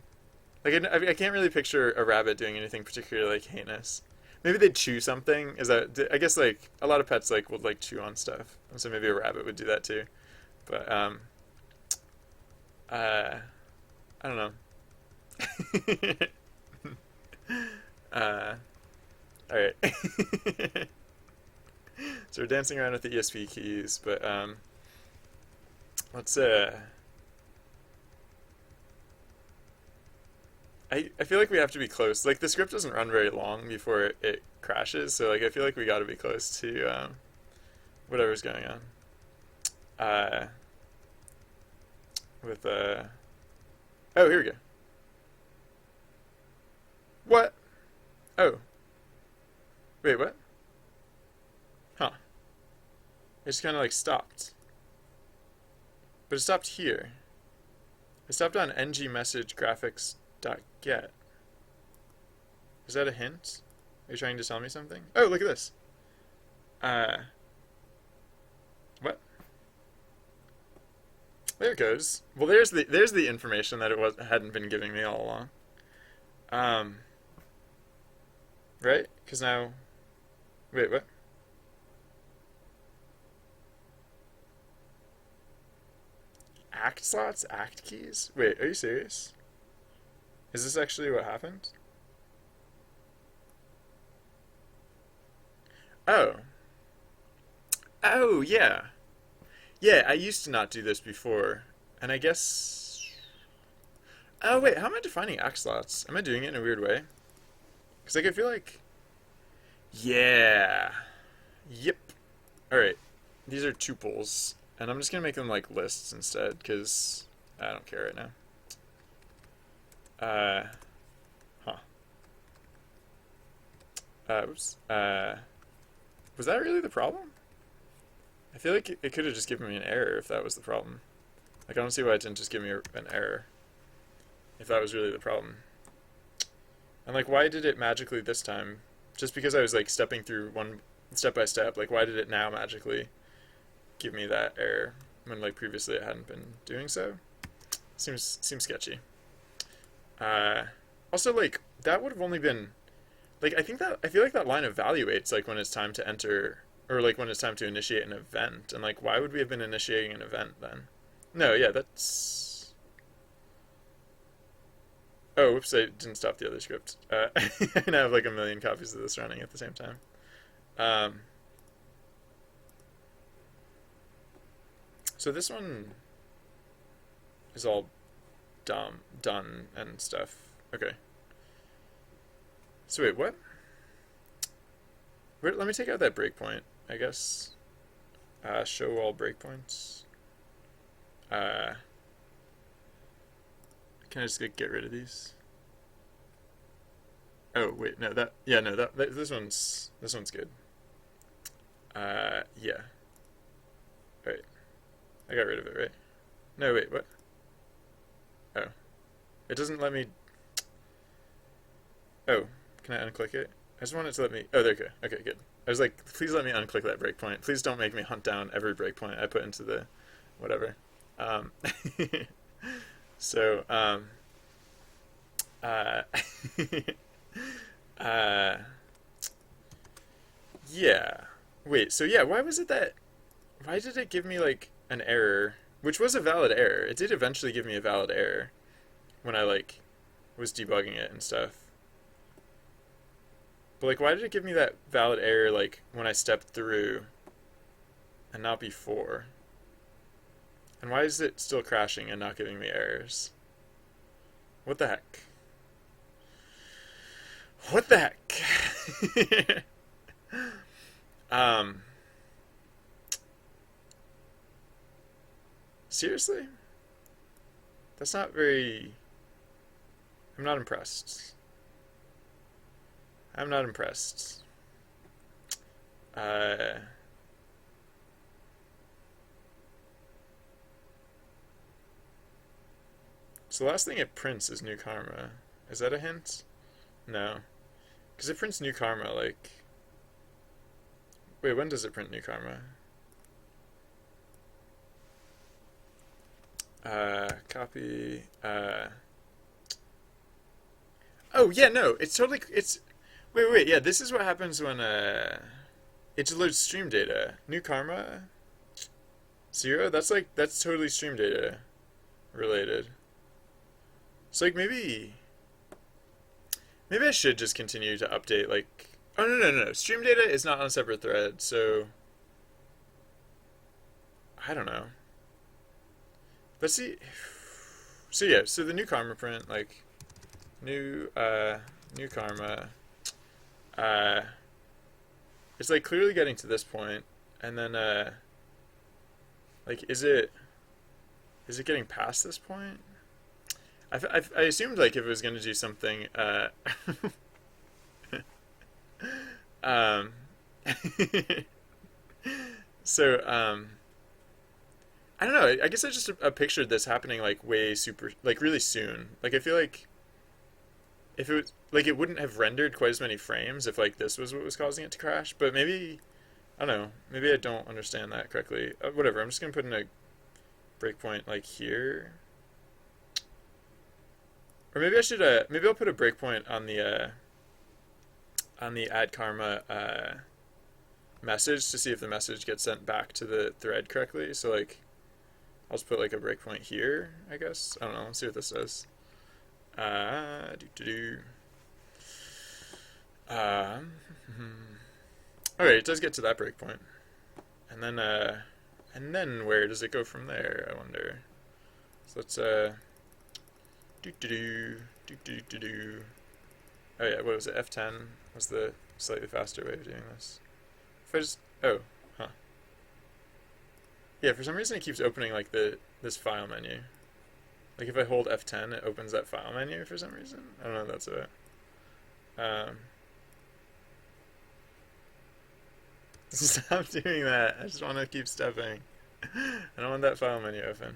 Like I can't really picture a rabbit doing anything particularly like heinous. Maybe they'd chew something. I guess like a lot of pets like would like chew on stuff, and so maybe a rabbit would do that too. But I don't know. All right. So we're dancing around with the ESP keys, but let's I feel like we have to be close. Like the script doesn't run very long before it crashes, so like I feel like we got to be close to whatever's going on. With oh, here we go. What? Oh. Wait, what? Huh. It just kind of like stopped. But it stopped here. It stopped on ngMessageGraphics.get. Is that a hint? Are you trying to tell me something? Oh, look at this. What? There it goes. Well, there's the information that it hadn't been giving me all along. Right? Because now, wait, what? Act slots, act keys. Wait, are you serious? Is this actually what happened? Oh. Oh, yeah. Yeah, I used to not do this before. And I guess... Oh, wait, how am I defining act slots? Am I doing it in a weird way? Because, like, I feel like... Yeah. Yep. Alright. These are tuples. And I'm just going to make them, like, lists instead, because I don't care right now. Huh. Oops. Was that really the problem? I feel like it could have just given me an error if that was the problem. Like, I don't see why it didn't just give me an error if that was really the problem. And, like, why did it magically this time? Just because I was, like, stepping through one step by step, like, why did it now magically give me that error when, like, previously it hadn't been doing so? Seems sketchy. Also, like, that would have only been like I feel like that line evaluates like when it's time to enter or like when it's time to initiate an event, and like why would we have been initiating an event then? No, yeah, that's. Oh, whoops! I didn't stop the other script. I now have like a million copies of this running at the same time. Um, so this one is all done and stuff. Okay. So wait, what? Let me take out that breakpoint, I guess. Show all breakpoints. Can I just get rid of these? Oh wait, no, that yeah, no, that this one's good. Yeah. Right. I got rid of it, right? No, wait, what? Oh. It doesn't let me. Oh, can I unclick it? I just want it to let me. Oh, there we go. Okay, good. I was like, please let me unclick that breakpoint. Please don't make me hunt down every breakpoint I put into the whatever. Um, so, uh, uh, yeah. Wait, so yeah, why was it that. Why did it give me like an error? Which was a valid error. It did eventually give me a valid error when I like was debugging it and stuff. But like, why did it give me that valid error like when I stepped through and not before? And why is it still crashing and not giving me errors? What the heck? What the heck? um, seriously? That's not very. I'm not impressed. I'm not impressed. Uh, so the last thing it prints is new karma. Is that a hint? No. Because it prints new karma, like. Wait, when does it print new karma? Copy. Oh, yeah, no. It's totally. It's. Wait. Yeah, this is what happens when, it loads stream data. New karma? 0? That's like. That's totally stream data related. So, like, maybe. Maybe I should just continue to update, like. Oh, no. Stream data is not on a separate thread, so. I don't know. Let's see. So, yeah, so the new karma print, like. New karma. Uh. It's, like, clearly getting to this point, and then, like, is it getting past this point? I assumed, like, if it was going to do something, um, so, I don't know. I guess I just pictured this happening, like, way super, like, really soon. Like, I feel like if it was, like, it wouldn't have rendered quite as many frames if, like, this was what was causing it to crash. But maybe, I don't know. Maybe I don't understand that correctly. Whatever. I'm just going to put in a breakpoint, like, here. Or maybe I should, maybe I'll put a breakpoint on the add karma, message to see if the message gets sent back to the thread correctly. So, like, I'll just put, like, a breakpoint here, I guess. I don't know. Let's see what this does. Um, okay, it does get to that breakpoint. And then where does it go from there, I wonder? So let's, oh yeah, what was it? F10 was the slightly faster way of doing this. If I just, oh, huh. Yeah, for some reason it keeps opening like this file menu. Like if I hold F10, it opens that file menu for some reason. I don't know what that's about. Stop doing that. I just want to keep stepping. I don't want that file menu open.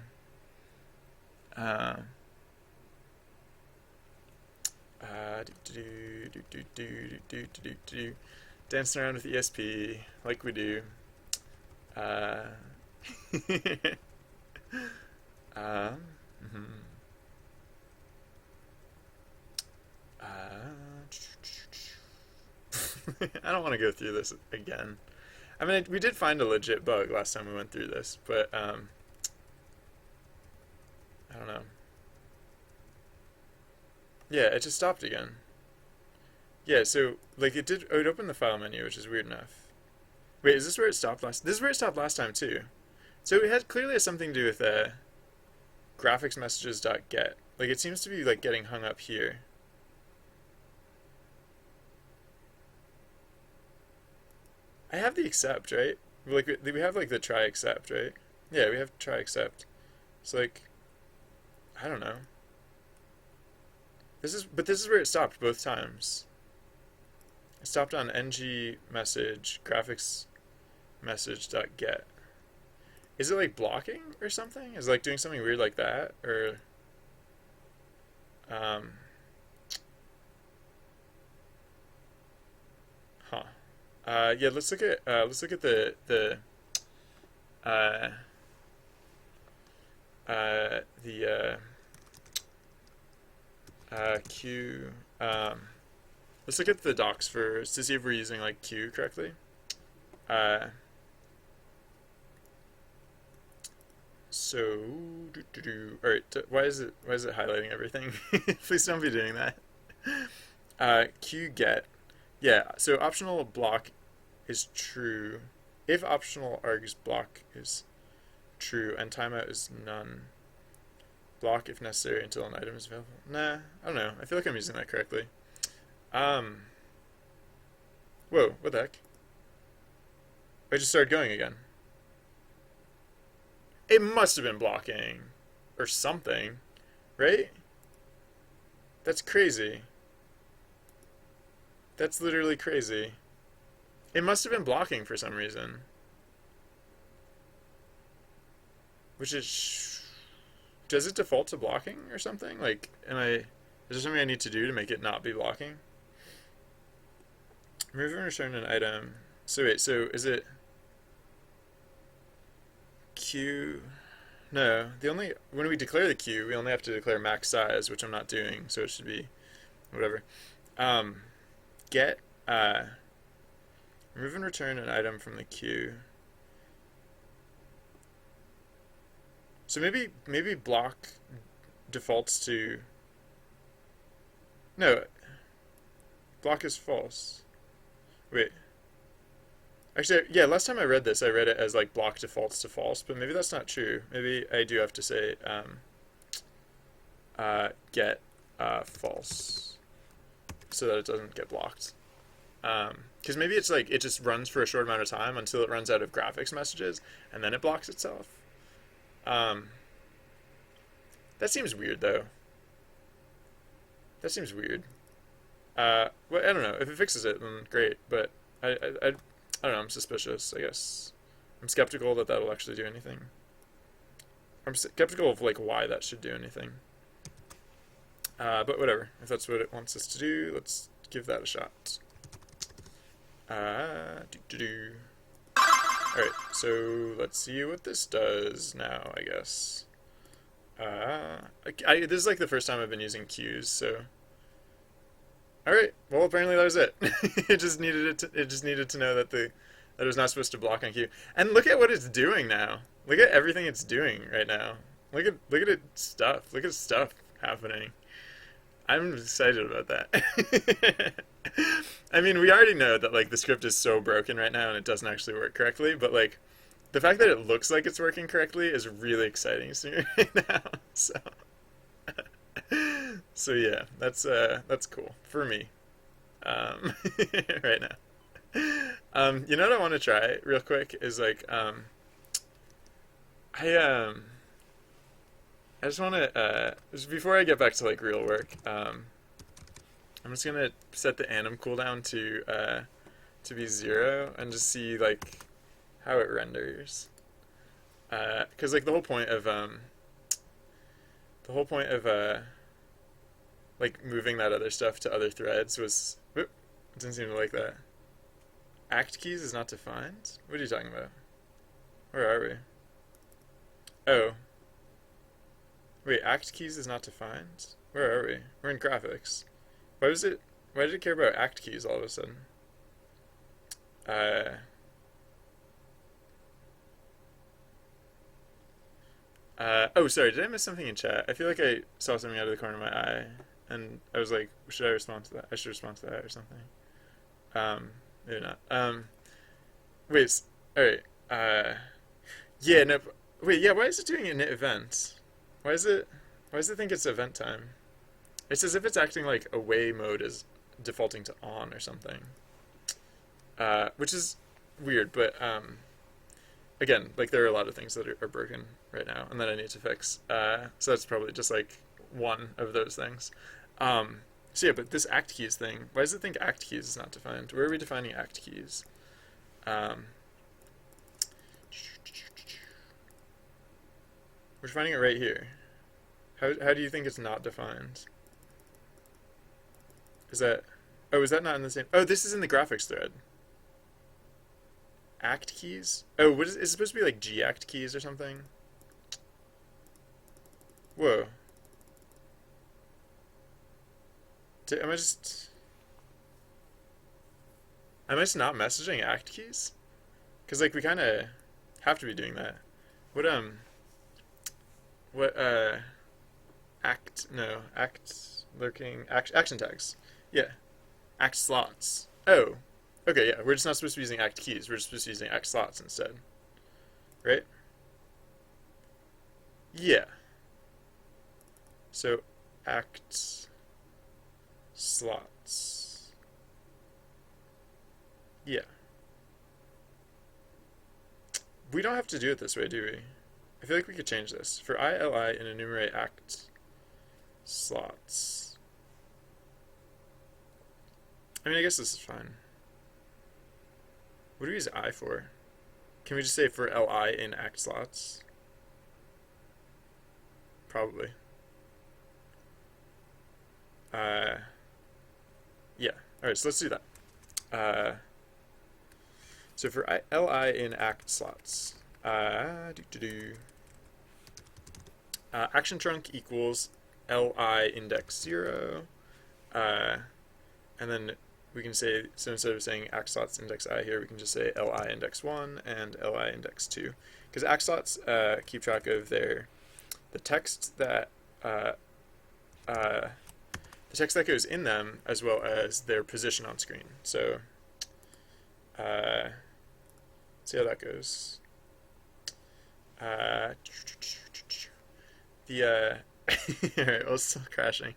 Dancing around with ESP like we do. I don't want to go through this again. I mean, we did find a legit bug last time we went through this, but I don't know. Yeah, it just stopped again. Yeah, so like it opened the file menu, which is weird enough. Wait, is this where it stopped last? This is where it stopped last time too. So it had clearly has something to do with graphics messages.get. Like it seems to be like getting hung up here. I have the accept, right? Like we have like the try accept, right? Yeah, we have try accept. So like, I don't know. This is where it stopped both times. It stopped on ng message graphics message.get. Is it like blocking or something? Is it like doing something weird like that? Or um huh. Yeah, let's look at uh the Q let's look at the docs first to see if we're using like Q correctly. Uh So, all right. Why is it highlighting everything? Please don't be doing that. Q get. Yeah. So optional block is true. If optional args block is true and timeout is none. Block if necessary until an item is available. Nah, I don't know. I feel like I'm using that correctly. Um. Whoa. What the heck? I just started going again. It must have been blocking or something, right? That's crazy. That's literally crazy. It must have been blocking for some reason. Which is... Does it default to blocking or something? Like, is there something I need to do to make it not be blocking? Remove and return an item. So wait, so is it... Q... No, when we declare the Q, we only have to declare max size, which I'm not doing, so it should be whatever. Get, remove and return an item from the queue. So maybe block defaults to... No, block is false. Wait. Actually, yeah, last time I read this, I read it as like block defaults to false, but maybe that's not true. Maybe I do have to say get false so that it doesn't get blocked. Because maybe it's like it just runs for a short amount of time until it runs out of graphics messages, and then it blocks itself. That seems weird, though. That seems weird. Well, I don't know. If it fixes it, then great, but I don't know, I'm suspicious, I guess. I'm skeptical that that'll actually do anything. I'm skeptical of, like, why that should do anything. But whatever. If that's what it wants us to do, let's give that a shot. Alright, so let's see what this does now, I guess. This is, like, the first time I've been using queues, so... Alright, well apparently that was it. It just needed to know that it was not supposed to block on queue. And look at what it's doing now. Look at everything it's doing right now. Look at its stuff. Look at stuff happening. I'm excited about that. I mean, we already know that like the script is so broken right now and it doesn't actually work correctly, but like the fact that it looks like it's working correctly is really exciting to me right now. So yeah, that's cool for me, right now. You know what I want to try real quick is like, I just want to, before I get back to like real work, I'm just gonna set the anim cooldown to be 0 and just see like how it renders, because like the whole point of like moving that other stuff to other threads was... Whoop, didn't seem to like that. Act keys is not defined? What are you talking about? Where are we? Oh. Wait, act keys is not defined? Where are we? We're in graphics. Why was it? Why did it care about act keys all of a sudden? Uh, oh, sorry. Did I miss something in chat? I feel like I saw something out of the corner of my eye, and I was like, should I respond to that? I should respond to that or something. Um, maybe not. Wait. All right. Yeah. No. Wait. Yeah. Why is it doing an event? Why is it? Why does it think it's event time? It's as if it's acting like away mode is defaulting to on or something. Which is weird, but again, like there are a lot of things that are broken right now, and that I need to fix. So that's probably just like one of those things. So yeah, but this act keys thing, why does it think act keys is not defined? Where are we defining act keys? Um, we're defining it right here. How do you think it's not defined? Is that... Oh, is that not in the same... Oh, this is in the graphics thread. Act keys? Oh, what is it supposed to be like G-act keys or something? Whoa. Am I just... Am I just not messaging act keys? Because, like, we kind of have to be doing that. What, act, lurking, action tags. Yeah. Act slots. Oh. Okay, yeah, we're just not supposed to be using act keys. We're just supposed to be using act slots instead. Right? Yeah. So, act slots. Yeah. We don't have to do it this way, do we? I feel like we could change this. For ILI and enumerate act slots. I mean, I guess this is fine. What do we use I for? Can we just say for LI in act slots? Probably. Yeah. Alright, so let's do that. So for LI in act slots, action trunk equals LI index 0, and then we can say, so instead of saying act slots index I here, we can just say LI index 1 and LI index 2. Because act slots keep track of the text that goes in them, as well as their position on screen. So see how that goes. Alright, well, it's still crashing.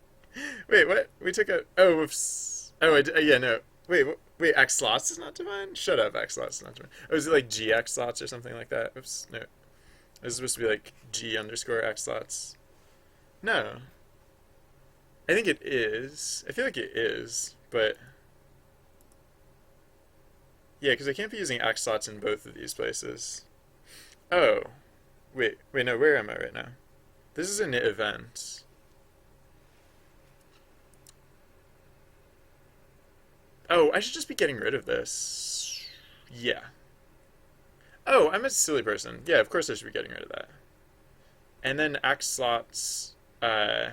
Wait, what? We took a... Oh, whoops. Oh, yeah, no. Wait, X slots is not defined? Shut up, X slots is not defined. Oh, is it like GX slots or something like that? Oops, no. This is supposed to be like G underscore X slots. No. I think it is. I feel like it is, but... Yeah, because I can't be using X slots in both of these places. Oh. Wait, no, where am I right now? This is an event. Oh, I should just be getting rid of this. Yeah. Oh, I'm a silly person. Yeah, of course I should be getting rid of that. And then act slots can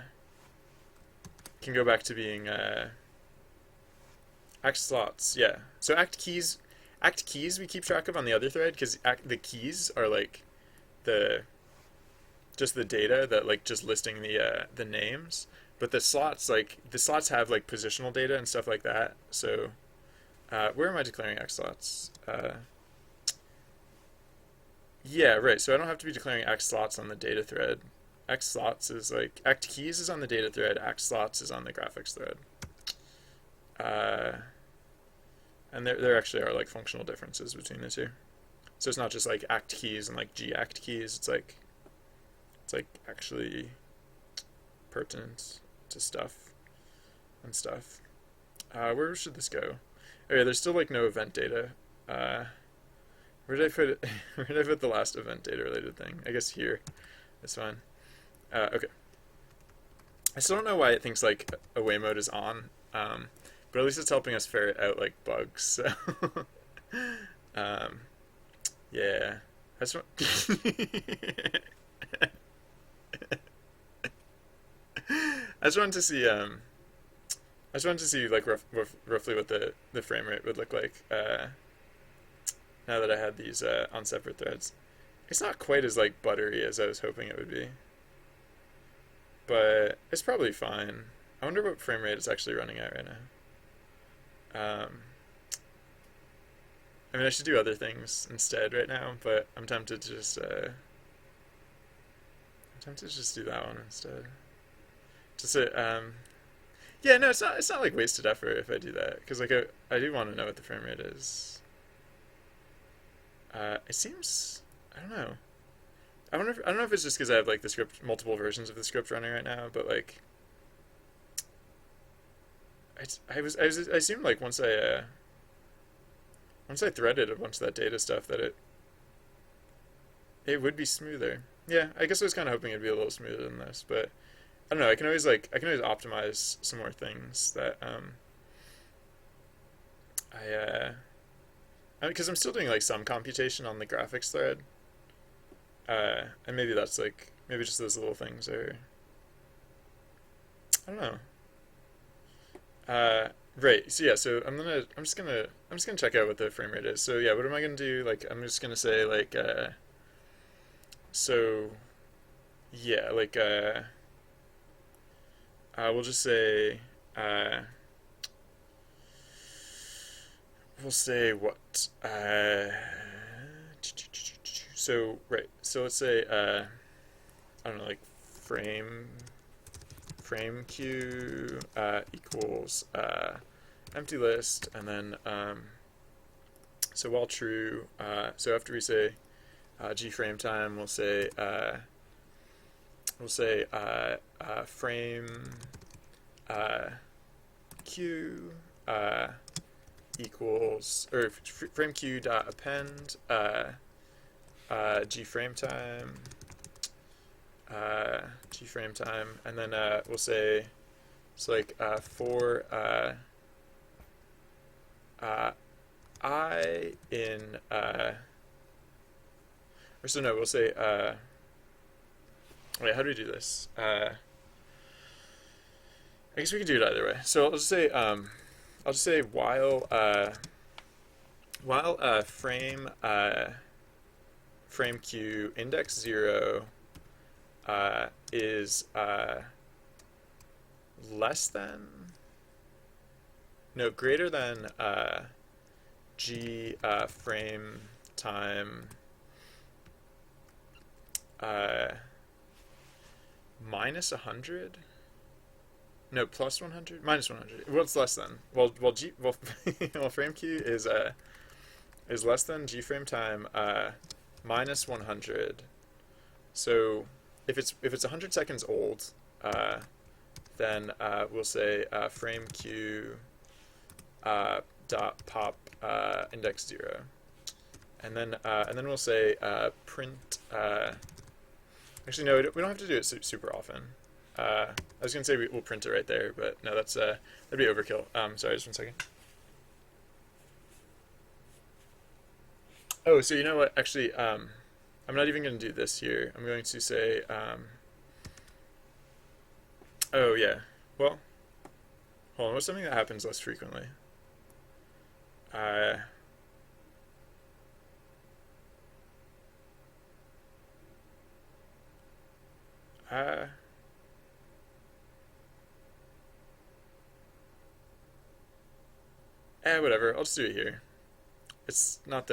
go back to being act slots. Yeah. So act keys we keep track of on the other thread, because the keys are like just the data that like just listing the names. But the slots have like positional data and stuff like that. So where am I declaring X slots? Yeah, right. So I don't have to be declaring X slots on the data thread. X slots is like act keys is on the data thread. X slots is on the graphics thread. And there actually are like functional differences between the two. So it's not just like act keys and like G act keys. It's like actually pertinent to stuff and stuff. Where should this go? Oh yeah, there's still like no event data. Where did I put it? Where did I put the last event data related thing? I guess here. That's fine. Okay. I still don't know why it thinks like away mode is on, but at least it's helping us ferret out like bugs. So yeah, that's what. I just wanted to see I just wanted to see like roughly what the frame rate would look like now that I had these on separate threads. It's not quite as like buttery as I was hoping it would be, but it's probably fine. I wonder what frame rate it's actually running at right now. I mean, I should do other things instead right now, but I'm tempted to just do that one instead. Just yeah, no, it's not like wasted effort if I do that, because like I do want to know what the frame rate is. It seems, I don't know. I don't know if it's just because I have like the script, multiple versions of the script running right now, but like I assumed like once I threaded a bunch of that data stuff that it would be smoother. Yeah, I guess I was kind of hoping it'd be a little smoother than this, but I don't know. I can always optimize some more things that because I'm still doing like some computation on the graphics thread, and maybe that's like maybe just those little things are, I don't know. Right. So yeah. So I'm just gonna check out what the frame rate is. So yeah, what am I gonna do? Like I'm just gonna say like so yeah, like we'll just say we'll say what so right. So let's say I don't know, like frame q equals empty list, and then so while true, so after we say g frame time, we'll say frame q equals, or frame q dot append g frame time and then we'll say it's like for I in or so no, we'll say wait, how do we do this? I guess we could do it either way. So I'll just say while frame q index 0 is less than, no, greater than g frame time minus 100. No, plus 100, minus 100. What's less than? Well, frame q is less than g frame time minus 100. So if it's 100 seconds old, then we'll say frame q dot pop index 0, and then we'll say print. Actually, no, we don't have to do it super often. I was gonna say we'll print it right there, but no, that'd be overkill. Sorry, just 1 second. Oh, so you know what? Actually, I'm not even gonna do this here. I'm going to say, oh yeah. Well, hold on. What's something that happens less frequently? Whatever. I'll just do it here. It's not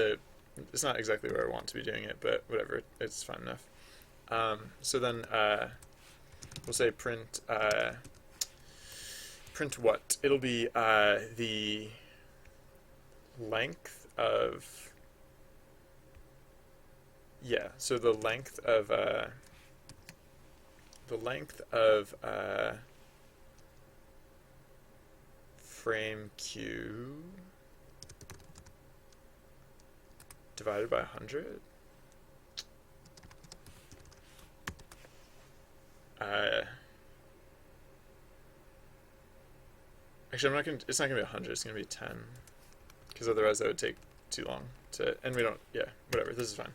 exactly where I want to be doing it, but whatever. It's fine enough. So then we'll say print what? It'll be the length of, yeah. So the length of frame q divided by 100. Actually, I'm not gonna. It's not gonna be 100. It's gonna be 10, because otherwise that would take too long to. And we don't. Yeah, whatever. This is fine.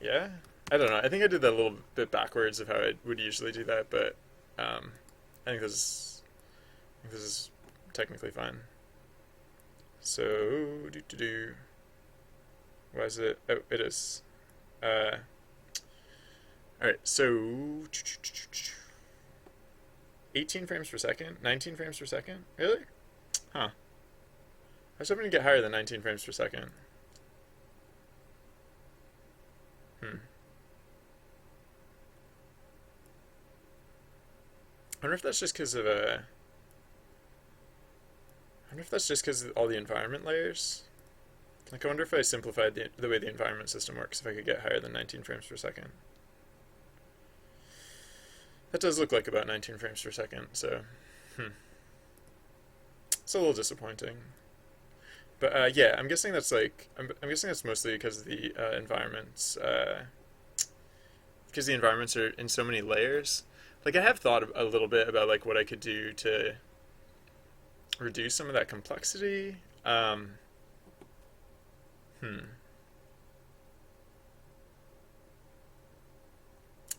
Yeah. I don't know. I think I did that a little bit backwards of how I would usually do that, but I think this is. This is technically fine. So, why is it? Oh, it is. Alright, so 18 frames per second? 19 frames per second? Really? Huh. I was hoping to get higher than 19 frames per second. I wonder if that's just because of I wonder if that's just because of all the environment layers. Like, I wonder if I simplified the way the environment system works, if I could get higher than 19 frames per second. That does look like about 19 frames per second, so, it's a little disappointing. But yeah, I'm guessing that's like I'm guessing that's mostly because of the environments, because the environments are in so many layers. Like, I have thought a little bit about like what I could do to reduce some of that complexity. I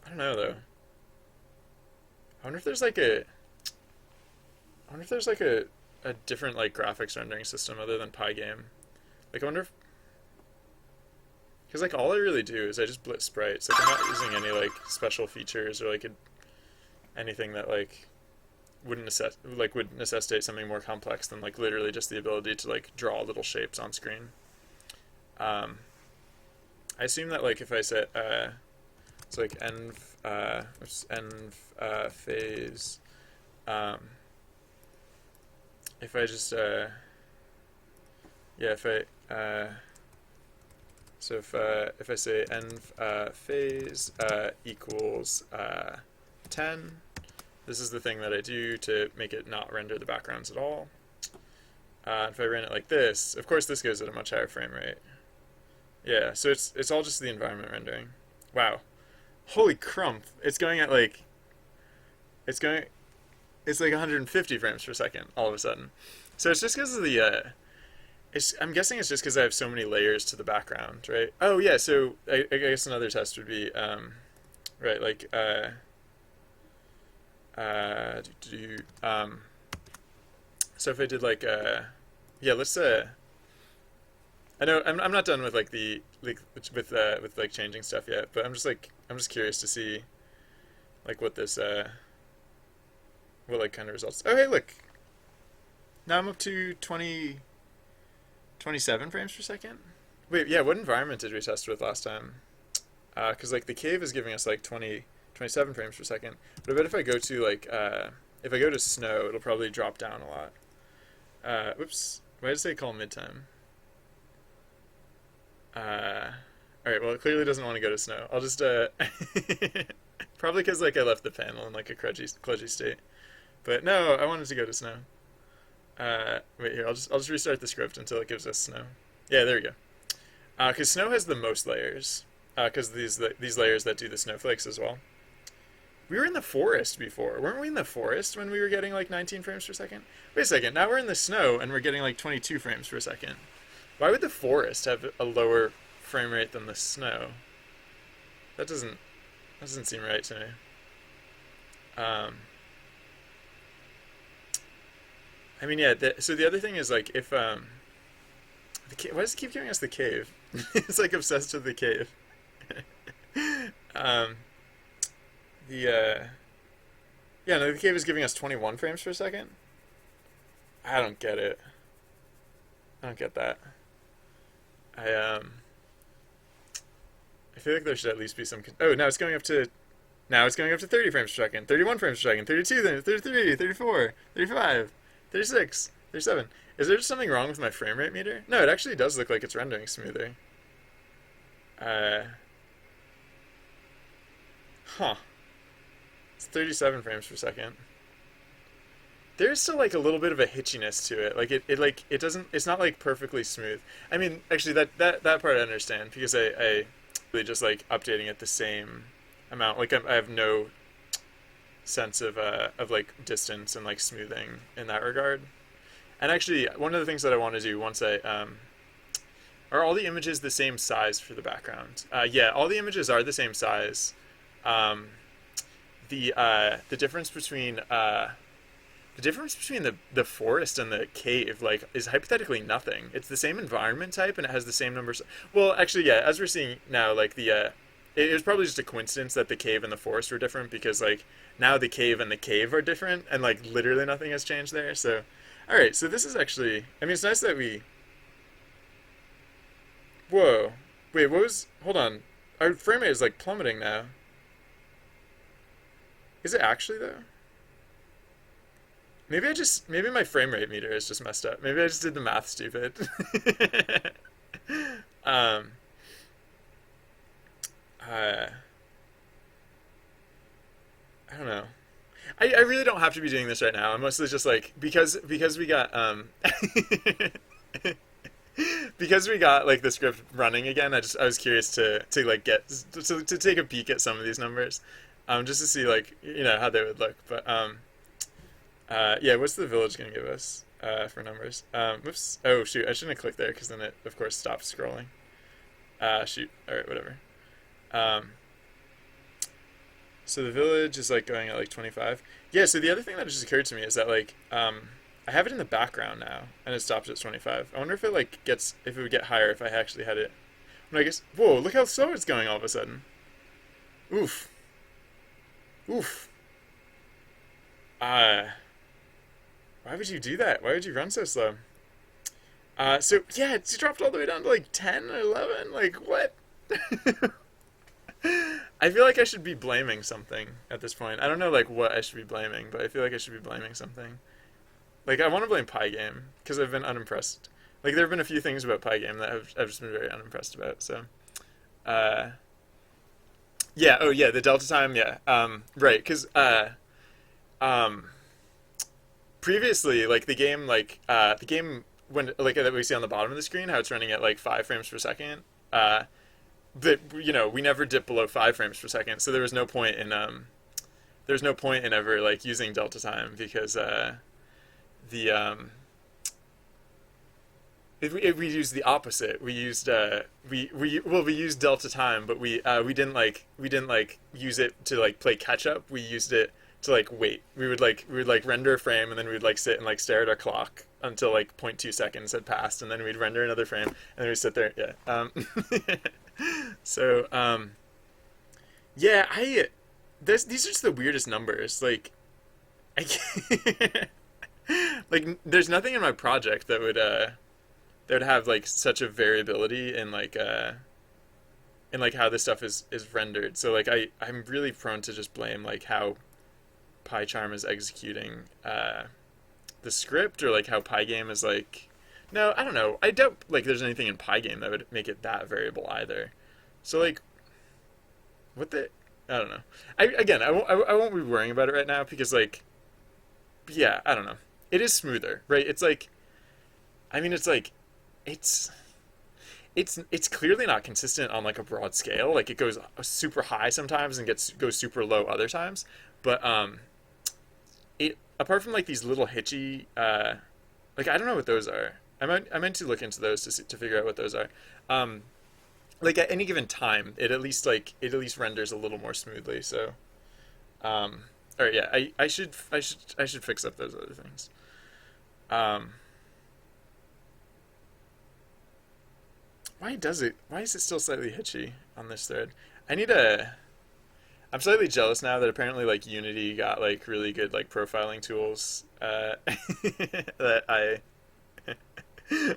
don't know though. I wonder if there's like a I wonder if there's like a different like graphics rendering system other than Pygame. Like, I wonder if, because like all I really do is I just blitz sprites. Like, I'm not using any like special features or like anything that like would necessitate something more complex than like literally just the ability to like draw little shapes on screen. I assume that like if I set it's like env phase, if I just yeah, if I so if I say env phase equals 10, this is the thing that I do to make it not render the backgrounds at all. If I ran it like this, of course this goes at a much higher frame rate. Yeah, so it's all just the environment rendering. Wow, holy crump! It's going at like it's like 150 frames per second all of a sudden. So it's just because of the I'm guessing it's just because I have so many layers to the background, right? Oh yeah, so I guess another test would be right, like so if I did like yeah, let's I know I'm not done with like the like with like changing stuff yet, but I'm just curious to see like what this what like kind of results. Oh hey, look, now I'm up to 27 frames per second. Wait, yeah, what environment did we test with last time? Because like the cave is giving us like 27 frames per second, but I bet if I go to like if I go to snow, it'll probably drop down a lot. Whoops, why did I say call midtime? Alright, well, it clearly doesn't want to go to snow. I'll just probably because like I left the panel in like a kludgy state. But no, I wanted to go to snow. Wait here, I'll just restart the script until it gives us snow. Yeah, there we go. Because snow has the most layers. Because these layers that do the snowflakes as well. We were in the forest before. Weren't we in the forest when we were getting like 19 frames per second? Wait a second, now we're in the snow and we're getting like 22 frames per second. Why would the forest have a lower frame rate than the snow? That doesn't seem right to me. I mean, yeah. So the other thing is like if why does it keep giving us the cave? It's like obsessed with the cave. Yeah, no, the cave is giving us 21 frames per second. I don't get it. I don't get that. I feel like there should at least be some. Oh, now it's going up to 30 frames per second, 31 frames per second, 32, then 33, 34, 35, 36, 37. Is there just something wrong with my frame rate meter? No, it actually does look like it's rendering smoother. Huh. It's 37 frames per second. There's still like a little bit of a hitchiness to it. Like it doesn't. It's not like perfectly smooth. I mean, actually, that part I understand because I really just like updating it the same amount. Like I have no sense of like distance and like smoothing in that regard. And actually, one of the things that I want to do once I are all the images the same size for the background? Yeah, all the images are the same size. The difference between the difference between the forest and the cave like is hypothetically nothing. It's the same environment type and it has the same numbers. Well, actually, yeah. As we're seeing now, like it was probably just a coincidence that the cave and the forest were different because like now the cave and the cave are different and like literally nothing has changed there. So, all right. So this is actually. I mean, it's nice that we. Whoa. Wait. What was? Hold on. Our frame rate is like plummeting now. Is it actually though? Maybe my frame rate meter is just messed up. Maybe I just did the math stupid. um, uh, I don't know. I really don't have to be doing this right now. I'm mostly just like because we got because we got like the script running again. I was curious to like get to take a peek at some of these numbers, just to see like how they would look. But yeah, what's the village gonna give us for numbers? Whoops. Oh shoot, I shouldn't have clicked there because then it of course stops scrolling. Shoot. All right, whatever. Um, so the village is like going at like 25. Yeah. So the other thing that just occurred to me is that like I have it in the background now and it stops at 25. I wonder if if it would get higher if I actually had it. When I guess. Whoa! Look how slow it's going all of a sudden. Oof. Oof. Uh. Why would you do that? Why would you run so slow? So yeah, it's dropped all the way down to like 10 or 11. Like what? I feel like I should be blaming something at this point. I don't know like what I should be blaming, but I feel like I should be blaming something. Like I want to blame Pygame because I've been unimpressed. Like there have been a few things about Pygame that I've just been very unimpressed about. So, uh, yeah. Oh yeah, the delta time. Yeah. Right. Because um, previously, like the game when like that we see on the bottom of the screen, how it's running at like 5 frames per second. But we never dipped below 5 frames per second, so there's no point in ever like using delta time because the if we used the opposite, we used we used delta time, but we didn't like use it to like play catch up. We used it to like wait. We would render a frame and then we'd like sit and like stare at our clock until like 0.2 seconds had passed, and then we'd render another frame and then we'd sit there. Yeah. So yeah, these are just the weirdest numbers. Like I can't, like there's nothing in my project that would have like such a variability in like how this stuff is rendered. So like I'm really prone to just blame like how PyCharm is executing the script, or like how Pygame is like. No, I don't know. I doubt like there's anything in Pygame that would make it that variable either. So like, what the? I don't know. I won't be worrying about it right now because like, yeah, I don't know. It is smoother, right? It's like, I mean, it's like, it's it's clearly not consistent on like a broad scale. Like it goes super high sometimes and goes super low other times. But it apart from like these little hitchy like I don't know what those are. I meant to look into those to figure out what those are. Like at any given time, it at least renders a little more smoothly. So, all right, yeah, I should fix up those other things. Um, Why is it still slightly hitchy on this thread? I need a. I'm slightly jealous now that apparently like Unity got like really good like profiling tools that I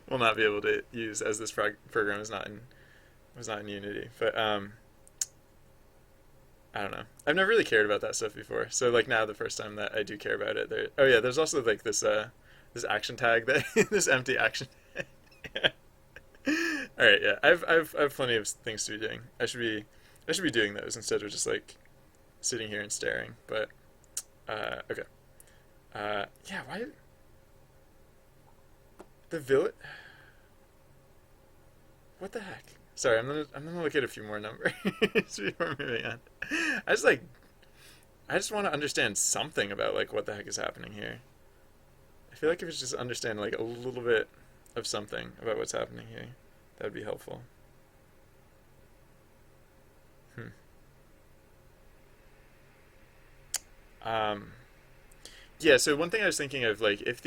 will not be able to use as this program was not in Unity. But I don't know. I've never really cared about that stuff before. So like now the first time that I do care about it, there's also like this action tag that this empty action. All right, yeah. I've plenty of things to be doing. I should be doing those instead of just like sitting here and staring. But okay. Yeah, why the village? What the heck? Sorry, I'm gonna look at a few more numbers before moving on. I just like I just want to understand something about like what the heck is happening here. I feel like if it's just understand like a little bit of something about what's happening here, that would be helpful. Hmm. Um, Yeah, so one thing I was thinking of, like, if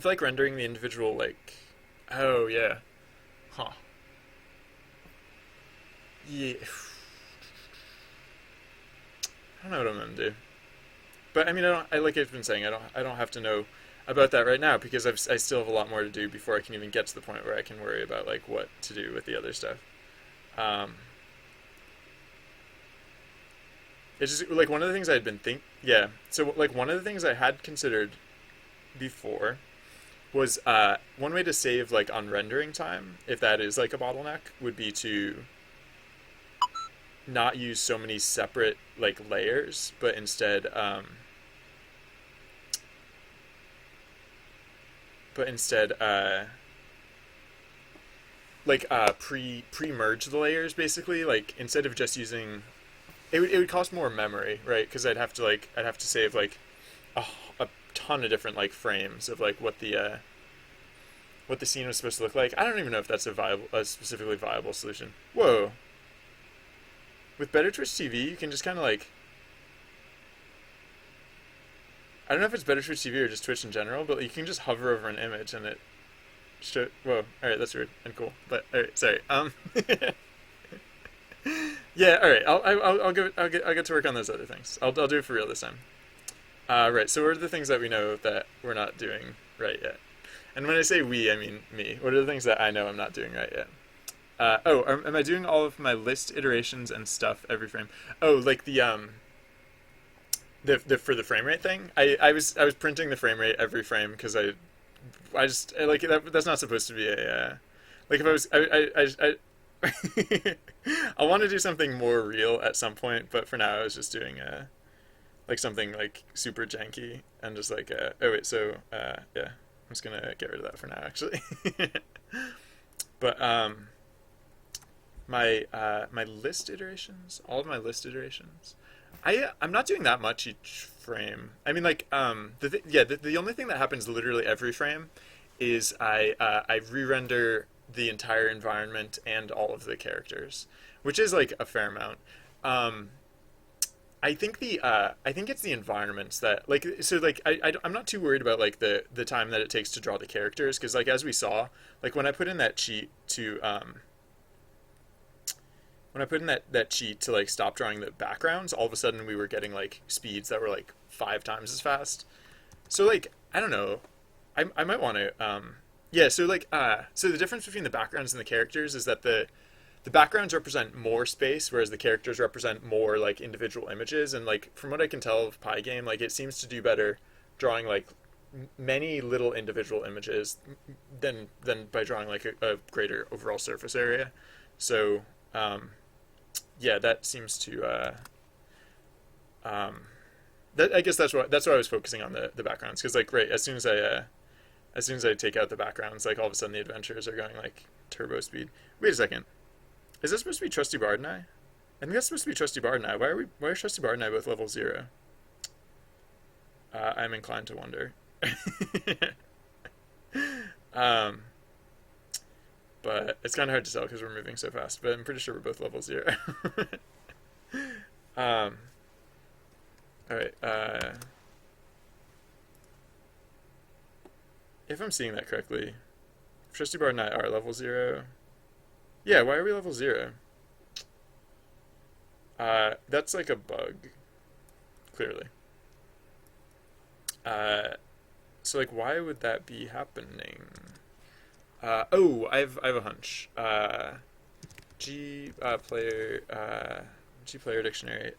like rendering the individual, like, oh yeah, huh, yeah, I don't know what I'm gonna do. But I mean, I like I've been saying, I don't have to know about that right now because I still have a lot more to do before I can even get to the point where I can worry about like what to do with the other stuff. Um, it's just like one of the things I'd been yeah. So like one of the things I had considered before was one way to save like on rendering time, if that is like a bottleneck, would be to not use so many separate like layers, but instead like pre merge the layers basically. Like instead of just using it would cost more memory, right? Because I'd have to save like a, a ton of different like frames of like what the scene was supposed to look like. I don't even know if that's a specifically viable solution. Whoa. With Better Twitch TV, you can just kind of like, I don't know if it's Better Twitch TV or just Twitch in general, but you can just hover over an image and it whoa. All right, that's weird and cool. But all right, sorry. Yeah. All right. I'll get to work on those other things. I'll do it for real this time. Right. So what are the things that we know that we're not doing right yet? And when I say we, I mean me. What are the things that I know I'm not doing right yet? Am I doing all of my list iterations and stuff every frame? Oh, like the for the frame rate thing. I was printing the frame rate every frame because I just like that's not supposed to be a like if I was I want to do something more real at some point, but for now I was just doing like something like super janky and just like oh wait, so yeah, I'm just gonna get rid of that for now actually. But my list iterations, all of my list iterations, I'm not doing that much each frame. I mean, like the only thing that happens literally every frame is I re-render the entire environment and all of the characters, which is like a fair amount. Um, I think it's the environments that like so like I'm not too worried about like the time that it takes to draw the characters because like as we saw like when I put in that cheat to like stop drawing the backgrounds, all of a sudden we were getting like speeds that were like 5 times as fast. So like I don't know, I might want to yeah. So like so the difference between the backgrounds and the characters is that the backgrounds represent more space, whereas the characters represent more like individual images. And like from what I can tell of Pygame, like it seems to do better drawing like many little individual images than by drawing like a greater overall surface area. So yeah, that seems to that I guess that's why I was focusing on the backgrounds because like right as soon as I take out the backgrounds, like all of a sudden the adventures are going like turbo speed. Wait a second, is that supposed to be Trusty Bard and I think that's supposed to be Trusty Bard and I. Why are Trusty Bard and I both level 0? I'm inclined to wonder. um, but it's kind of hard to tell because we're moving so fast. But I'm pretty sure we're both level 0. um, all right. If I'm seeing that correctly, Trusty Bard and I are level 0. Yeah, why are we level 0? That's like a bug, clearly. So like, why would that be happening? Oh, I have a hunch. G player dictionary.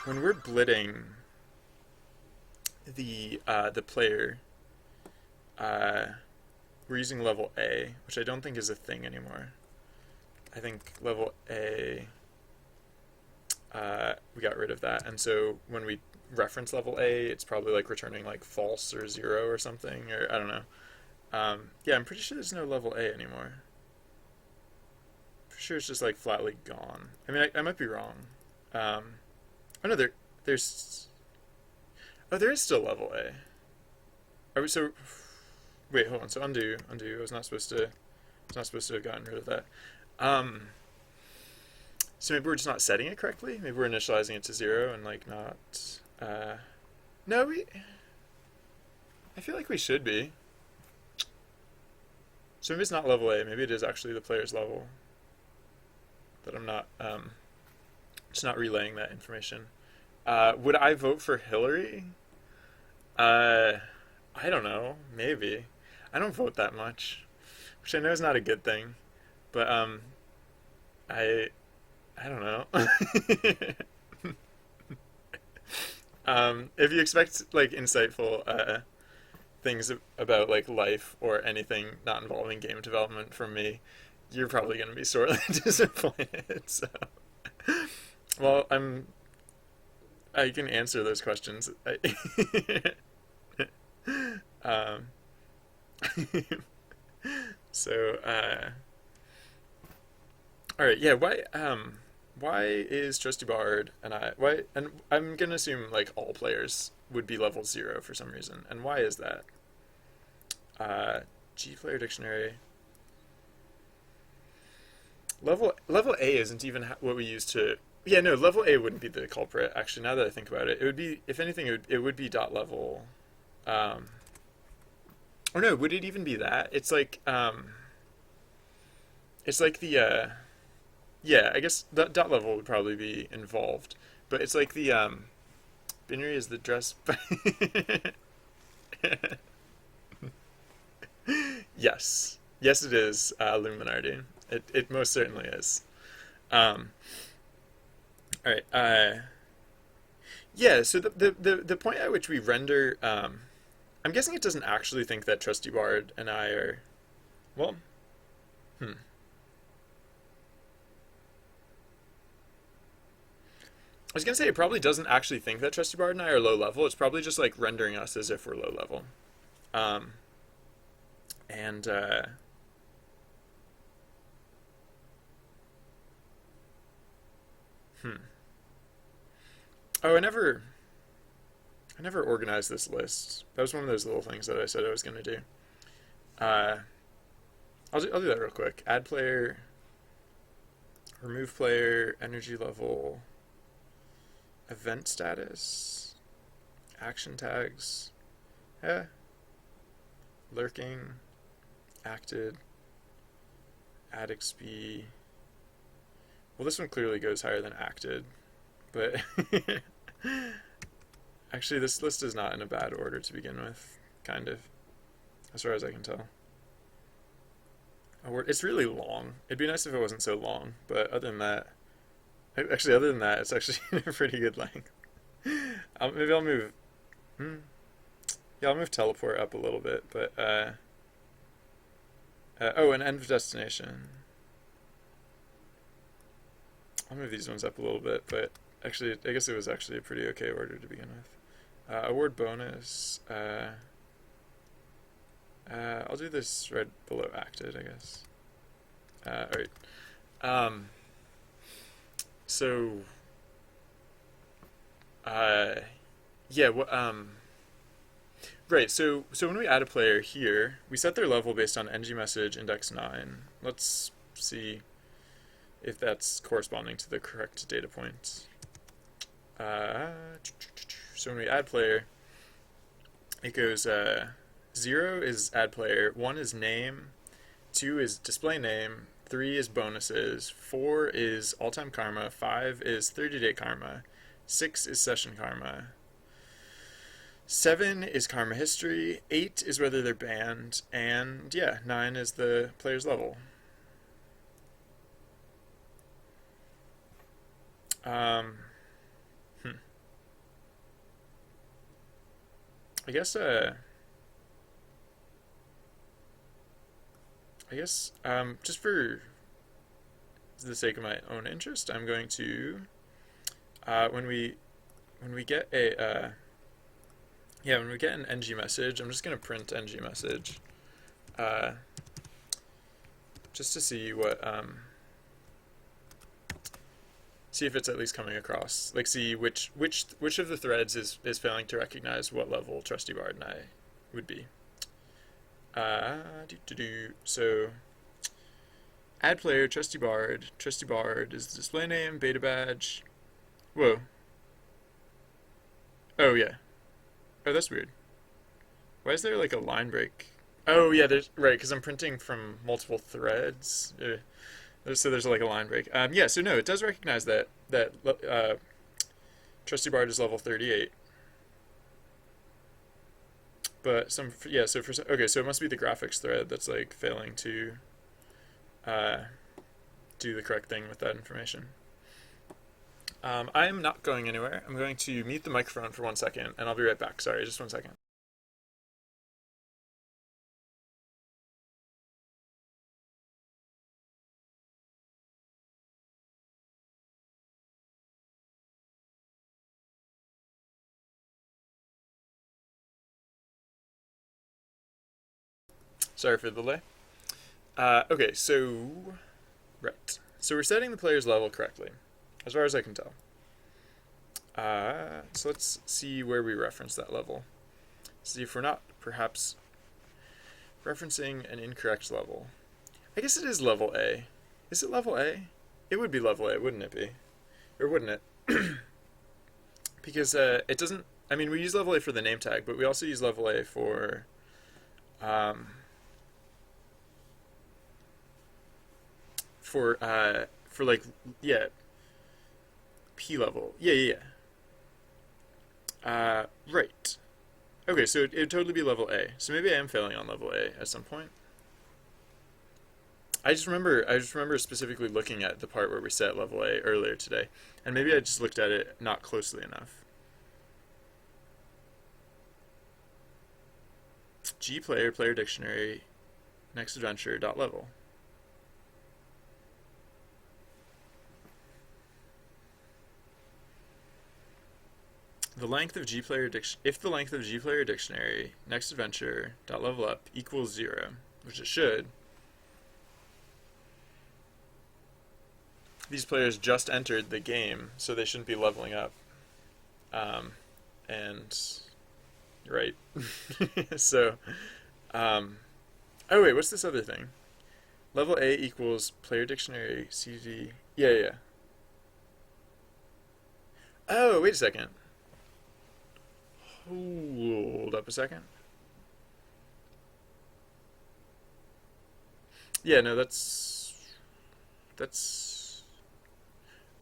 When we're blitting the player, we're using level A, which I don't think is a thing anymore. I think level A, we got rid of that, and so when we reference level A, it's probably like returning like false or 0 or something, or I don't know. Yeah, I'm pretty sure there's no level A anymore. Pretty sure it's just like flatly gone. I mean, I might be wrong. Oh no, there's oh there is still level A. Are we so? Wait, hold on. So undo. I was not supposed to have gotten rid of that. So maybe we're just not setting it correctly. Maybe we're initializing it to 0 and like not. No, we. I feel like we should be. So maybe it's not level A. Maybe it is actually the player's level. But I'm not. Just not relaying that information. Would I vote for Hillary? I don't know. Maybe. I don't vote that much, which I know is not a good thing. But I don't know. If you expect like insightful things about like life or anything not involving game development from me, you're probably going to be sorely disappointed. So, well, I can answer those questions. um, so, all right, yeah. Why is Trusty Bard and why? And I'm gonna assume like all players would be level 0 for some reason. And why is that? G player dictionary. Level A isn't even what we use to. Yeah, no, level A wouldn't be the culprit. Actually, now that I think about it, it would be, if anything, it would be dot level. Or no, would it even be that? It's like the yeah, I guess dot level would probably be involved, but it's like the binary is the dress. Yes, yes, it is Luminardi. It most certainly is. Um, all right. Yeah. So the point at which we render, I'm guessing it doesn't actually think that Trusty Bard and I are, well, hmm. I was gonna say it probably doesn't actually think that Trusty Bard and I are low level. It's probably just like rendering us as if we're low level. Um, and hmm. Oh, I never organized this list. That was one of those little things that I said I was gonna do. Uh, I'll do that real quick. Add player, remove player, energy level, event status, action tags, lurking, acted, add XP. Well, this one clearly goes higher than acted, but actually this list is not in a bad order to begin with, kind of, as far as I can tell. It's really long. It'd be nice if it wasn't so long, but other than that, it's actually a pretty good length. Maybe I'll move. Yeah, I'll move teleport up a little bit, but oh, and end of destination. I'll move these ones up a little bit, but actually, I guess it was actually a pretty okay order to begin with. Award bonus. I'll do this right below acted, I guess. All right. So, yeah. Right. So when we add a player here, we set their level based on ng message index 9. Let's see if that's corresponding to the correct data point. So when we add player, it goes 0 is add player, 1 is name, 2 is display name, 3 is bonuses, 4 is all-time karma, 5 is 30-day karma, 6 is session karma, 7 is karma history, 8 is whether they're banned, and yeah, 9 is the player's level. I guess just for the sake of my own interest, I'm going to when we get a when we get an ng message, I'm just going to print ng message just to see what see if it's at least coming across, like see which of the threads is failing to recognize what level Trusty Bard and I would be. So Add player, trusty bard. Trusty bard is the display name, beta badge. Whoa. Oh, yeah. Oh, that's weird. Why is there like a line break? Oh, yeah, there's right, because I'm printing from multiple threads. So there's like a line break. Yeah, so no, it does recognize that trusty bard is level 38. But yeah, so okay, so it must be the graphics thread that's like failing to uh, do the correct thing with that information. I am not going anywhere. I'm going to mute the microphone for 1 second, and I'll be right back. Sorry, just 1 second. Sorry for the delay. Okay, so right. So we're setting the player's level correctly, as far as I can tell. So let's see where we reference that level. See if we're not perhaps referencing an incorrect level. I guess it is level A. Is it level A? It would be level A, wouldn't it be? Or wouldn't it? Because it doesn't. I mean, we use level A for the name tag, but we also use level A um, for like, yeah, P level. Yeah. Right. Okay, so it'd totally be level A. So maybe I am failing on level A at some point. I just remember specifically looking at the part where we set level A earlier today, and maybe I just looked at it not closely enough. G player dictionary next adventure dot level. The length of G player if the length of G player dictionary next adventure dot level up equals 0, which it should. These players just entered the game, so they shouldn't be leveling up. And right. So, oh wait, what's this other thing? Level A equals player dictionary CD. Yeah. Oh, wait a second. Hold up a second. Yeah, no, that's.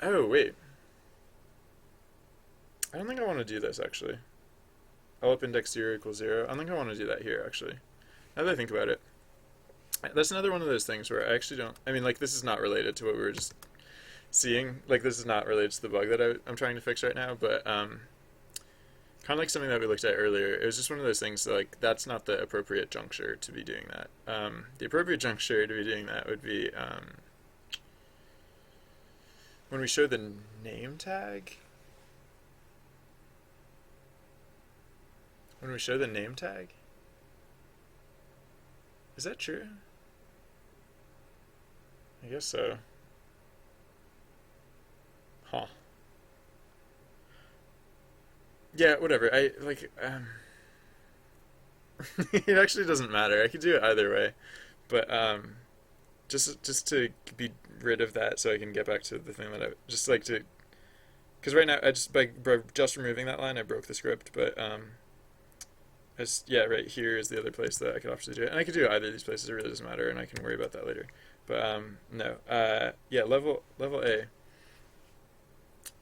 Oh wait. I don't think I want to do this actually. I'll up index 0 equals 0. I don't think I want to do that here actually. Now that I think about it, that's another one of those things where I actually don't. I mean, like, this is not related to what we were just seeing. Like, this is not related to the bug that I'm trying to fix right now, but kind of like something that we looked at earlier. It was just one of those things that, like, that's not the appropriate juncture to be doing that. The appropriate juncture to be doing that would be when we show the name tag. When we show the name tag? Is that true? I guess so. Huh. Yeah, whatever. I like it actually doesn't matter. I could do it either way. But just to be rid of that so I can get back to the thing that I just like to, because right now I just by just removing that line I broke the script, but yeah, right here is the other place that I could actually do it, and I could do either of these places. It really doesn't matter, and I can worry about that later. But no, yeah, level A.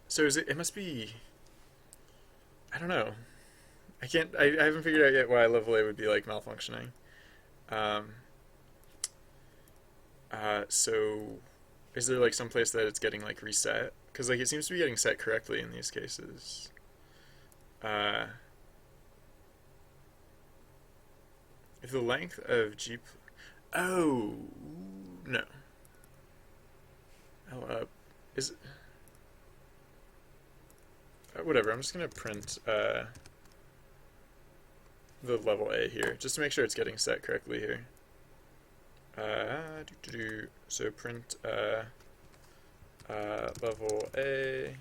So is it? It must be. I don't know. I can't. I haven't figured out yet why level A would be like malfunctioning. Um, so is there like some place that it's getting like reset? Because like it seems to be getting set correctly in these cases. Uh, if the length of G. Oh no. Oh, is it? Whatever. I'm just gonna print the level A here, just to make sure it's getting set correctly here. So print level A.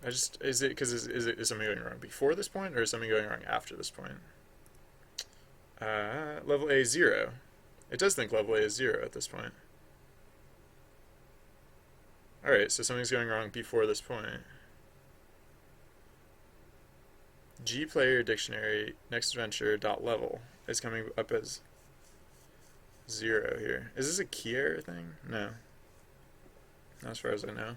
I just, is it because is something going wrong before this point, or is something going wrong after this point? Level A is 0. It does think level A is 0 at this point. Alright, so something's going wrong before this point. G player dictionary next adventure dot level is coming up as 0 here. Is this a key error thing? No. Not as far as I know.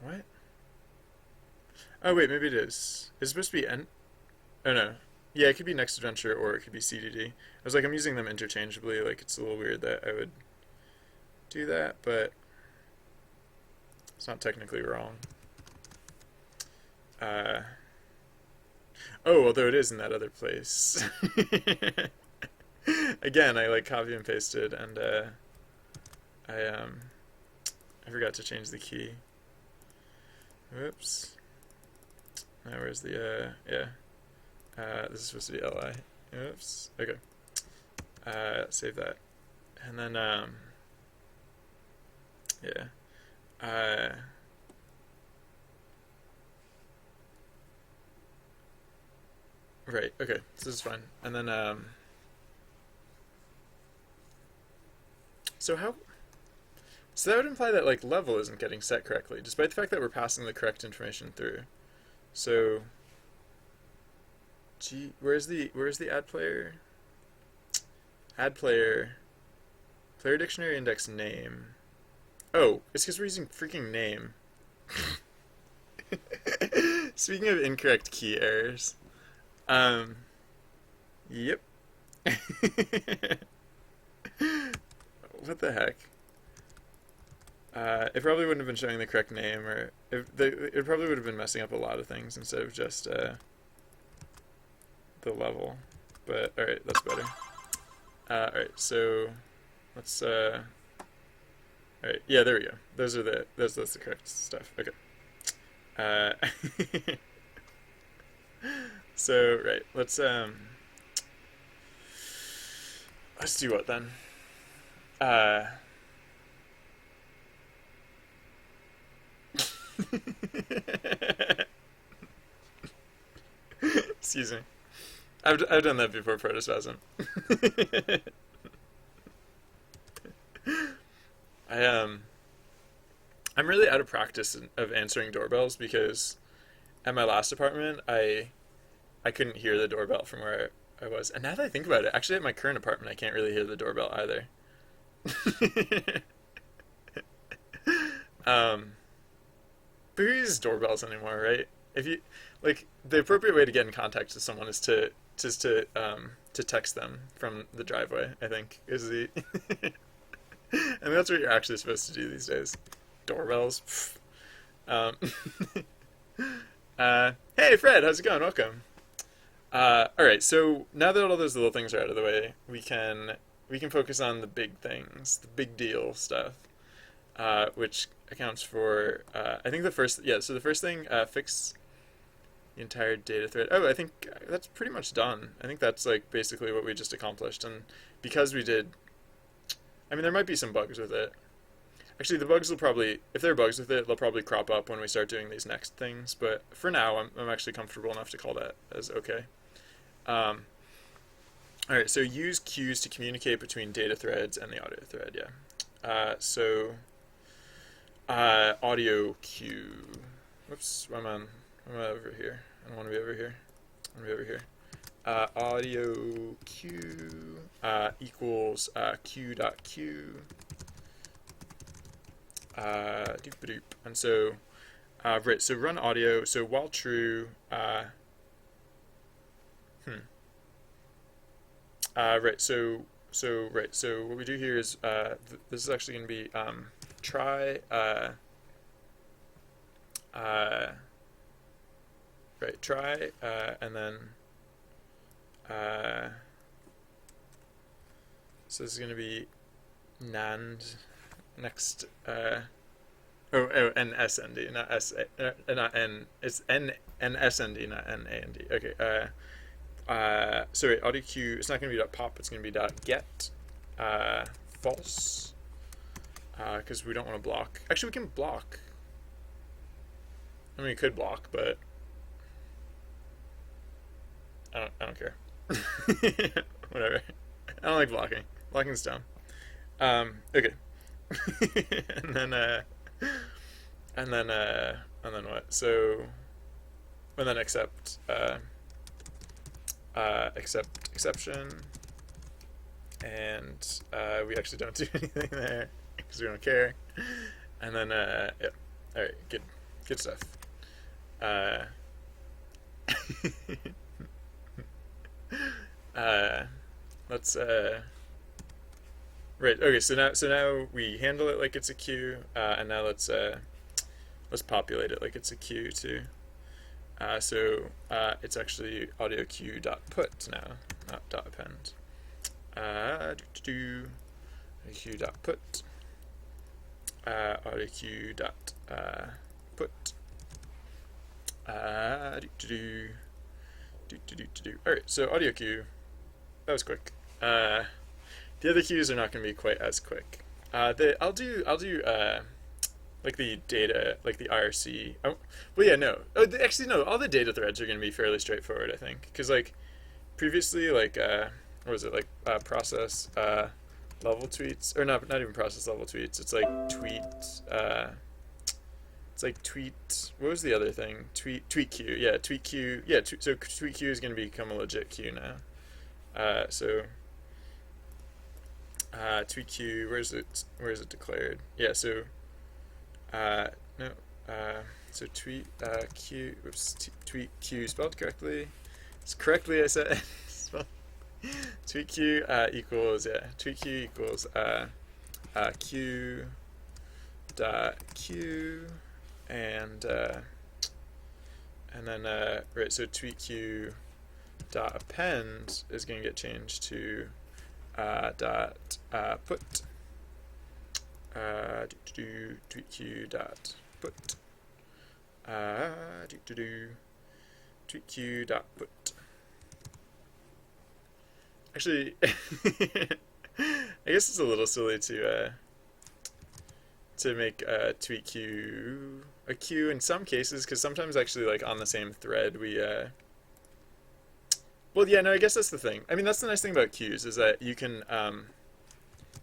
What? Oh wait, maybe it is. It's supposed to be N. Oh no. Yeah, it could be next adventure or it could be CDD. I was like, I'm using them interchangeably. Like, it's a little weird that I would do that, but it's not technically wrong. Oh, although it is in that other place. Again, I like copy and pasted, and I forgot to change the key. Whoops. Now where's the yeah? This is supposed to be li. Oops. Okay. Save that, and then yeah. Right. Okay. So this is fine, and then so how? So that would imply that like level isn't getting set correctly, despite the fact that we're passing the correct information through. So, where's the add player? Add player. Player dictionary index name. Oh, it's because we're using freaking name. Speaking of incorrect key errors, yep. What the heck? It probably wouldn't have been showing the correct name, or it probably would have been messing up a lot of things instead of just the level. But alright, that's better. Alright, so let's alright, yeah, there we go. That's the correct stuff. Okay. So right, let's do what then? Excuse me. I've done that before, protospasm. I'm really out of practice of answering doorbells because at my last apartment I couldn't hear the doorbell from where I was. And now that I think about it, actually at my current apartment I can't really hear the doorbell either. But who uses doorbells anymore, right? If you like, the appropriate way to get in contact with someone is to text them from the driveway, I think, is the and that's what you're actually supposed to do these days. Doorbells. Hey Fred, how's it going? Welcome. Alright, so now that all those little things are out of the way, we can focus on the big things, the big deal stuff, which accounts for, I think the first thing, fix the entire data thread. Oh, I think that's pretty much done. I think that's like basically what we just accomplished, and because we did, I mean, there might be some bugs with it. Actually, the bugs will probably, if there are bugs with it, they'll probably crop up when we start doing these next things, but for now, I'm actually comfortable enough to call that as okay. Alright, so use queues to communicate between data threads and the audio thread, yeah. Audio queue. Whoops, why am I over here? I don't want to be over here. I want to be over here. Audio queue equals queue.queue. Doop-a-doop. And so, right, so run audio. So while true, right, so what we do here is, this is actually going to be, try, right, try, and then, so this is going to be NAND, next, and SND, not S, not N, it's N SND, not NAND, okay, so wait, audio queue, it's not going to be .pop, it's going to be .get, false, because we don't want to block. Actually, we can block. I mean, we could block, but I don't care. Whatever. I don't like blocking. Blocking's dumb. Okay. and then what? So, and then accept exception, and we actually don't do anything there because we don't care. And then yeah, all right, good stuff. Let's right. Okay, so now we handle it like it's a queue, and now let's populate it like it's a queue too. So it's actually audio queue dot put now, not dot append. Audio queue dot put. Audio queue dot put. All right, so audio queue. That was quick. The other queues are not going to be quite as quick. I'll do like the data, like the IRC. Oh, well, yeah, no. Actually, no. All the data threads are going to be fairly straightforward, I think, because like previously, like what was it, like process level tweets, or not even process level tweets. It's like tweet. It's like tweet. What was the other thing? Tweet queue. Yeah, tweet queue. Yeah, so tweet queue is going to become a legit queue now. So tweet queue. Where is it declared? Yeah. So no. So tweet queue. Oops. Tweet queue spelled correctly. It's correctly I said. Tweet queue equals, yeah. Tweet queue equals queue dot queue and then right. So tweet queue dot append is going to get changed to dot put. Tweet queue dot put. Tweet queue dot put. Actually, I guess it's a little silly to make tweet queue a queue in some cases, because sometimes actually like on the same thread we well, yeah, no, I guess that's the thing. I mean, that's the nice thing about queues, is that you can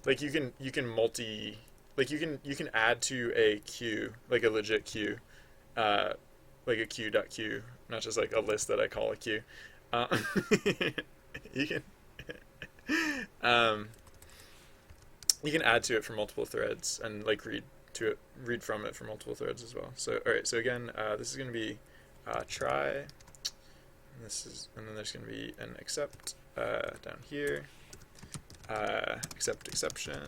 like you can multi, like you can add to a queue, like a legit queue, like a queue.queue, not just like a list that I call a queue. You can you can add to it for multiple threads and like read from it for multiple threads as well. So all right, so again, this is going to be try, and then there's going to be an accept down here, accept exception,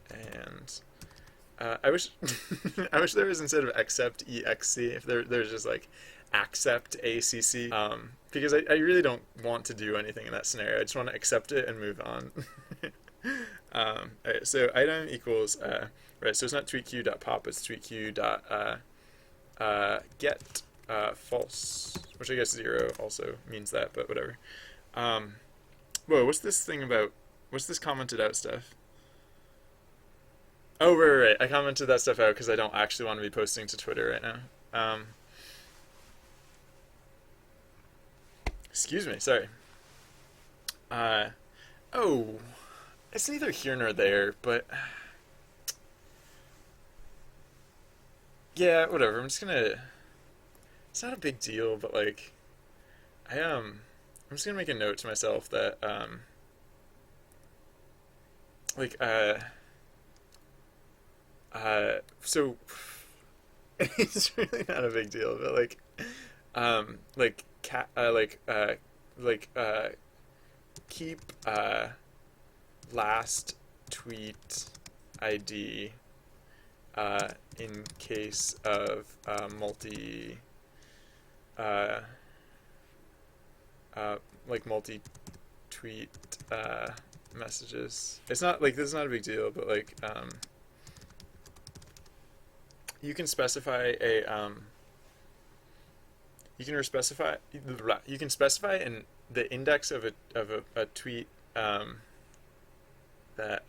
and I wish I wish there was, instead of accept exc, if there's just like accept acc, because I really don't want to do anything in that scenario. I just want to accept it and move on. Alright, so item equals right, so it's not tweetqueue.pop, it's tweetqueue.get false, which I guess 0 also means that, but whatever. Whoa, what's this commented out stuff? Oh, right. I commented that stuff out because I don't actually want to be posting to Twitter right now. Excuse me, sorry. Oh, it's neither here nor there, but yeah, whatever. I'm just gonna. It's not a big deal, but like, I'm just gonna make a note to myself that like so it's really not a big deal, but like keep last tweet ID in case of multi tweet messages. It's not like, this is not a big deal, but like you can specify a you can specify in the index of a tweet that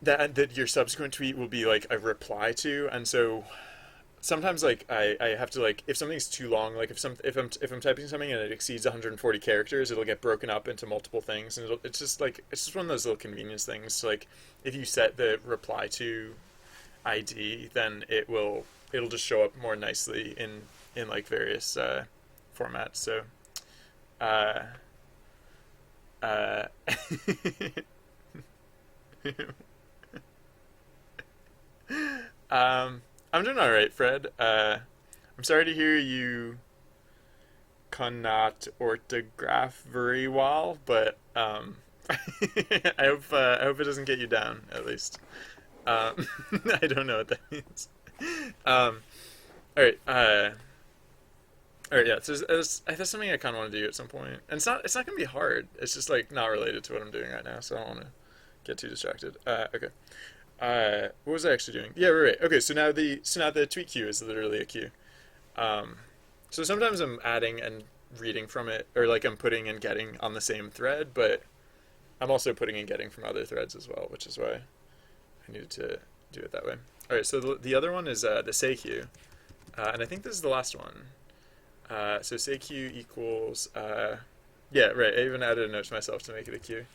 that your subsequent tweet will be like a reply to, and so sometimes like I have to like if something's too long, like if I'm typing something and it exceeds 140 characters, it'll get broken up into multiple things, and it's just one of those little convenience things. Like if you set the reply to ID, then it'll just show up more nicely in like various formats. So uh, uh, I'm doing all right, Fred. I'm sorry to hear you cannot orthograph very well, but I hope it doesn't get you down at least. Um, I don't know what that means. Um, all right. All right. Yeah. So that's something I kind of want to do at some point, and it's not gonna be hard. It's just like not related to what I'm doing right now, so I don't want to get too distracted. Okay. What was I actually doing? Yeah, right. Okay, so now the tweet queue is literally a queue. Um, so sometimes I'm adding and reading from it, or like I'm putting and getting on the same thread, but I'm also putting and getting from other threads as well, which is why I needed to do it that way. All right, so the other one is the say queue, and I think this is the last one. So say queue equals yeah, right. I even added a note to myself to make it a queue.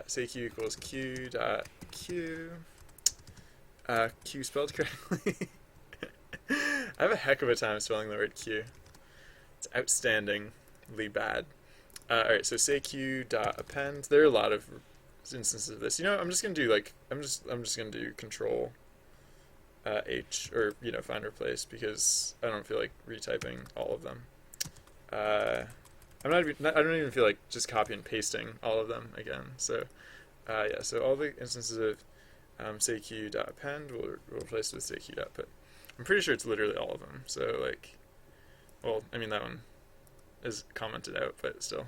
Say queue equals q dot q. Q spelled correctly. I have a heck of a time spelling the word Q. It's outstandingly bad. Alright, so say Q dot append. There are a lot of instances of this. You know, I'm just gonna do like I'm just gonna do control H, or find replace, because I don't feel like retyping all of them. I don't even feel like just copy and pasting all of them again. So yeah, so all the instances of say q.append will replace with say q.put. I'm pretty sure it's literally all of them. So like, well, I mean that one is commented out, but still.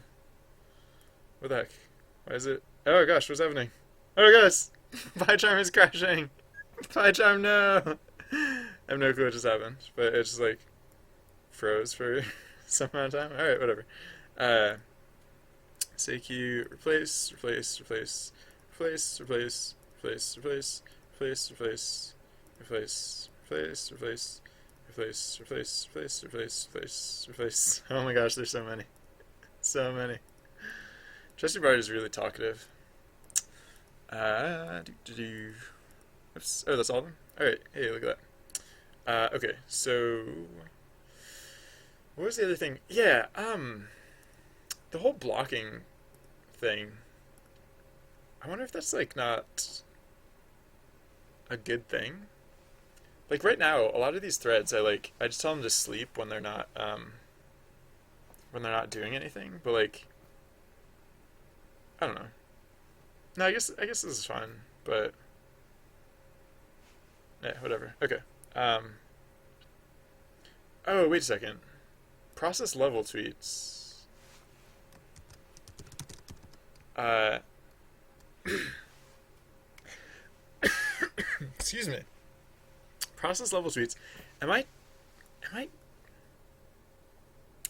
What the heck? Why is it? Oh gosh, what's happening? Oh gosh, PyCharm is crashing. PyCharm, no. I have no clue what just happened, but it just like froze for some amount of time. All right, whatever. Say q replace replace replace replace replace replace replace replace replace replace replace replace replace replace replace replace replace replace. Oh my gosh, there's so many, so many. Trusty Bard is really talkative. Oops. Oh, that's all of them. All right. Hey, look at that. Okay. So, what was the other thing? Yeah. The whole blocking thing. I wonder if that's like not a good thing. Like right now, a lot of these threads, I just tell them to sleep when they're not doing anything. But like, I don't know. No, I guess this is fine. But yeah, whatever. Okay. Oh, wait a second. Process level tweets. Excuse me. Process level tweets. I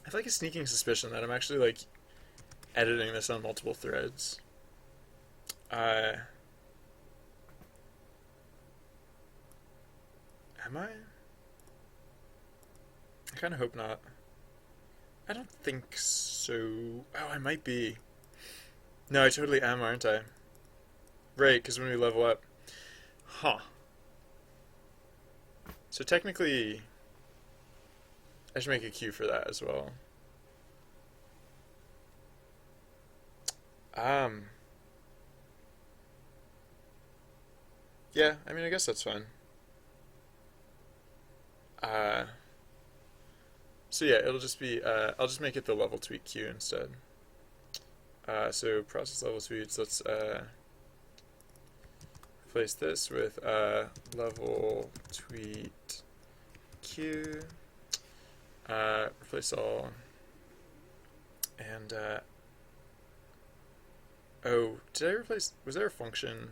have like a sneaking suspicion that I'm actually like editing this on multiple threads. Am I? I kind of hope not. I don't think so. Oh, I might be. No, I totally am, aren't I? Right, because when we level up. Huh. So technically, I should make a queue for that as well. Um. Yeah, I mean, I guess that's fine. Uh. So yeah, it'll just be, I'll just make it the level tweet queue instead. So process level tweets, let's replace this with level tweet queue, replace all, and oh, did I replace, was there a function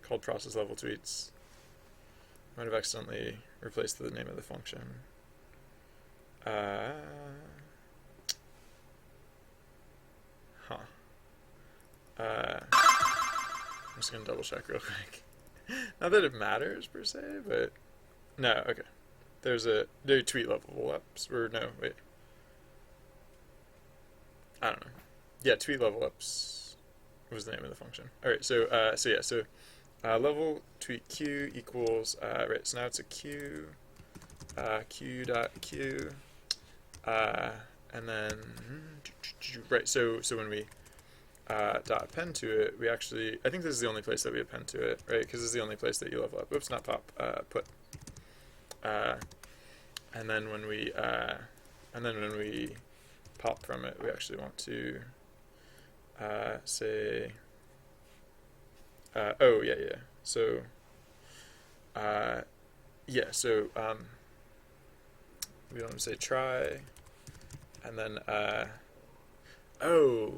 called process level tweets? I might have accidentally replaced the name of the function. Huh. I'm just gonna double check real quick. Not that it matters per se, but no. Okay, there are tweet level ups or no wait, I don't know. Yeah, tweet level ups was the name of the function. All right, so level tweet q equals right. So now it's a q q dot q and then right. So when we dot append to it, we actually, I think this is the only place that we append to it, right? Because this is the only place that you level up. Oops, not pop, put. And then when we pop from it, we actually want to say, oh yeah, yeah. So yeah, so we want to say try, and then oh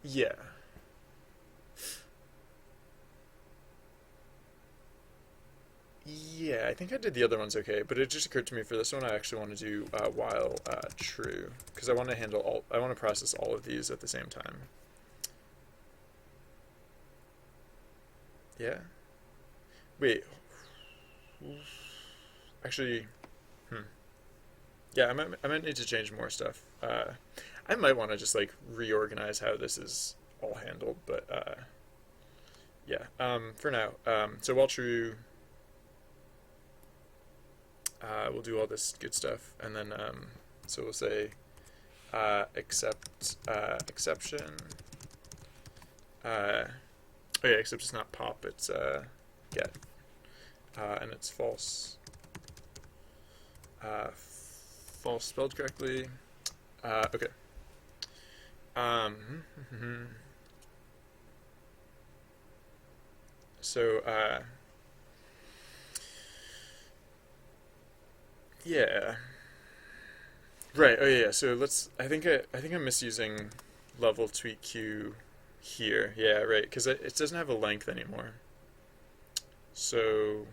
yeah. Yeah, I think I did the other ones okay, but it just occurred to me for this one I actually want to do while true, because I want to handle all, I want to process all of these at the same time. Yeah? Wait. Actually, yeah, I might need to change more stuff. I might want to just like reorganize how this is all handled, but yeah. For now, so while true, we'll do all this good stuff, and then so we'll say except exception. Oh yeah, except it's not pop, it's get, and it's false. False spelled correctly. Okay. So yeah. Right. Oh yeah. So let's. I think I'm misusing level tweet q here. Yeah. Right. Because it doesn't have a length anymore. So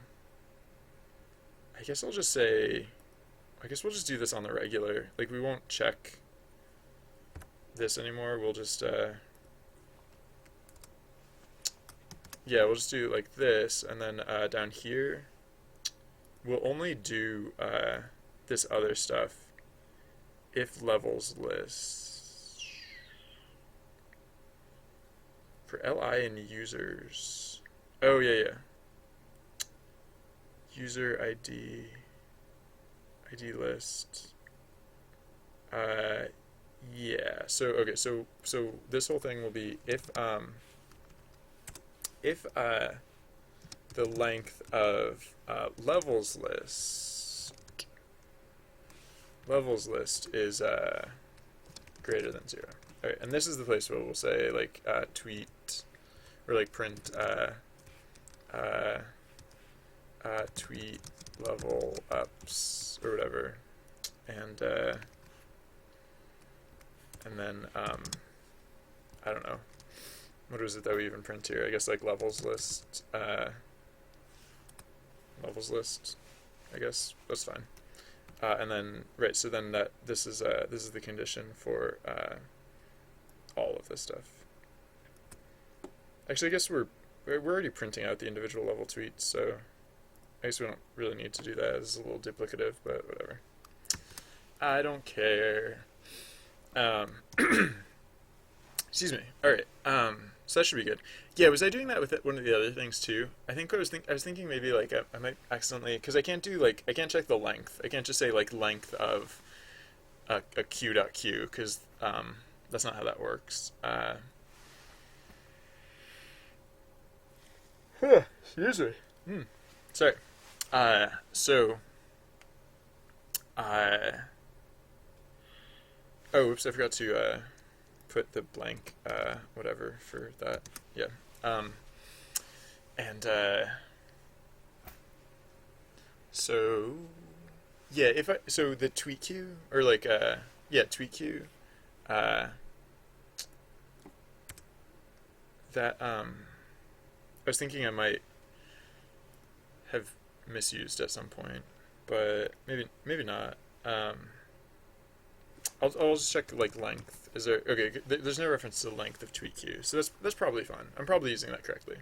I guess I'll just say. I guess we'll just do this on the regular. Like we won't check this anymore. We'll just yeah. We'll just do like this, and then down here we'll only do this other stuff if levels list for li and users. Oh yeah, yeah. User ID list. Yeah. So okay. So this whole thing will be if the length of levels list is greater than 0. All right, and this is the place where we'll say like tweet or like print tweet level ups or whatever, and then I don't know, what is it that we even print here? I guess like levels list. I guess that's fine. And then right, so then this is the condition for all of this stuff. Actually, I guess we're already printing out the individual level tweets, so I guess we don't really need to do that. This is a little duplicative, but whatever. I don't care. Excuse me. All right. So that should be good. Yeah, was I doing that with one of the other things too? I think I was thinking maybe like I might accidentally, because I can't check the length. I can't just say like length of a q.q, because that's not how that works. Excuse me. Sorry. So oh, oops! I forgot to put the blank whatever for that. Yeah. And so yeah, so the tweet queue or like yeah, tweet queue that I was thinking I might have misused at some point, but maybe not. I'll just check like length. Is there okay? There's no reference to the length of tweet queue, so that's probably fine. I'm probably using that correctly.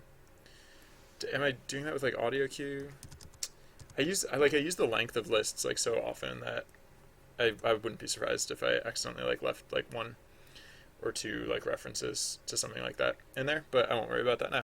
Am I doing that with like audio queue? I use the length of lists like so often that I wouldn't be surprised if I accidentally like left like one or two like references to something like that in there, but I won't worry about that now.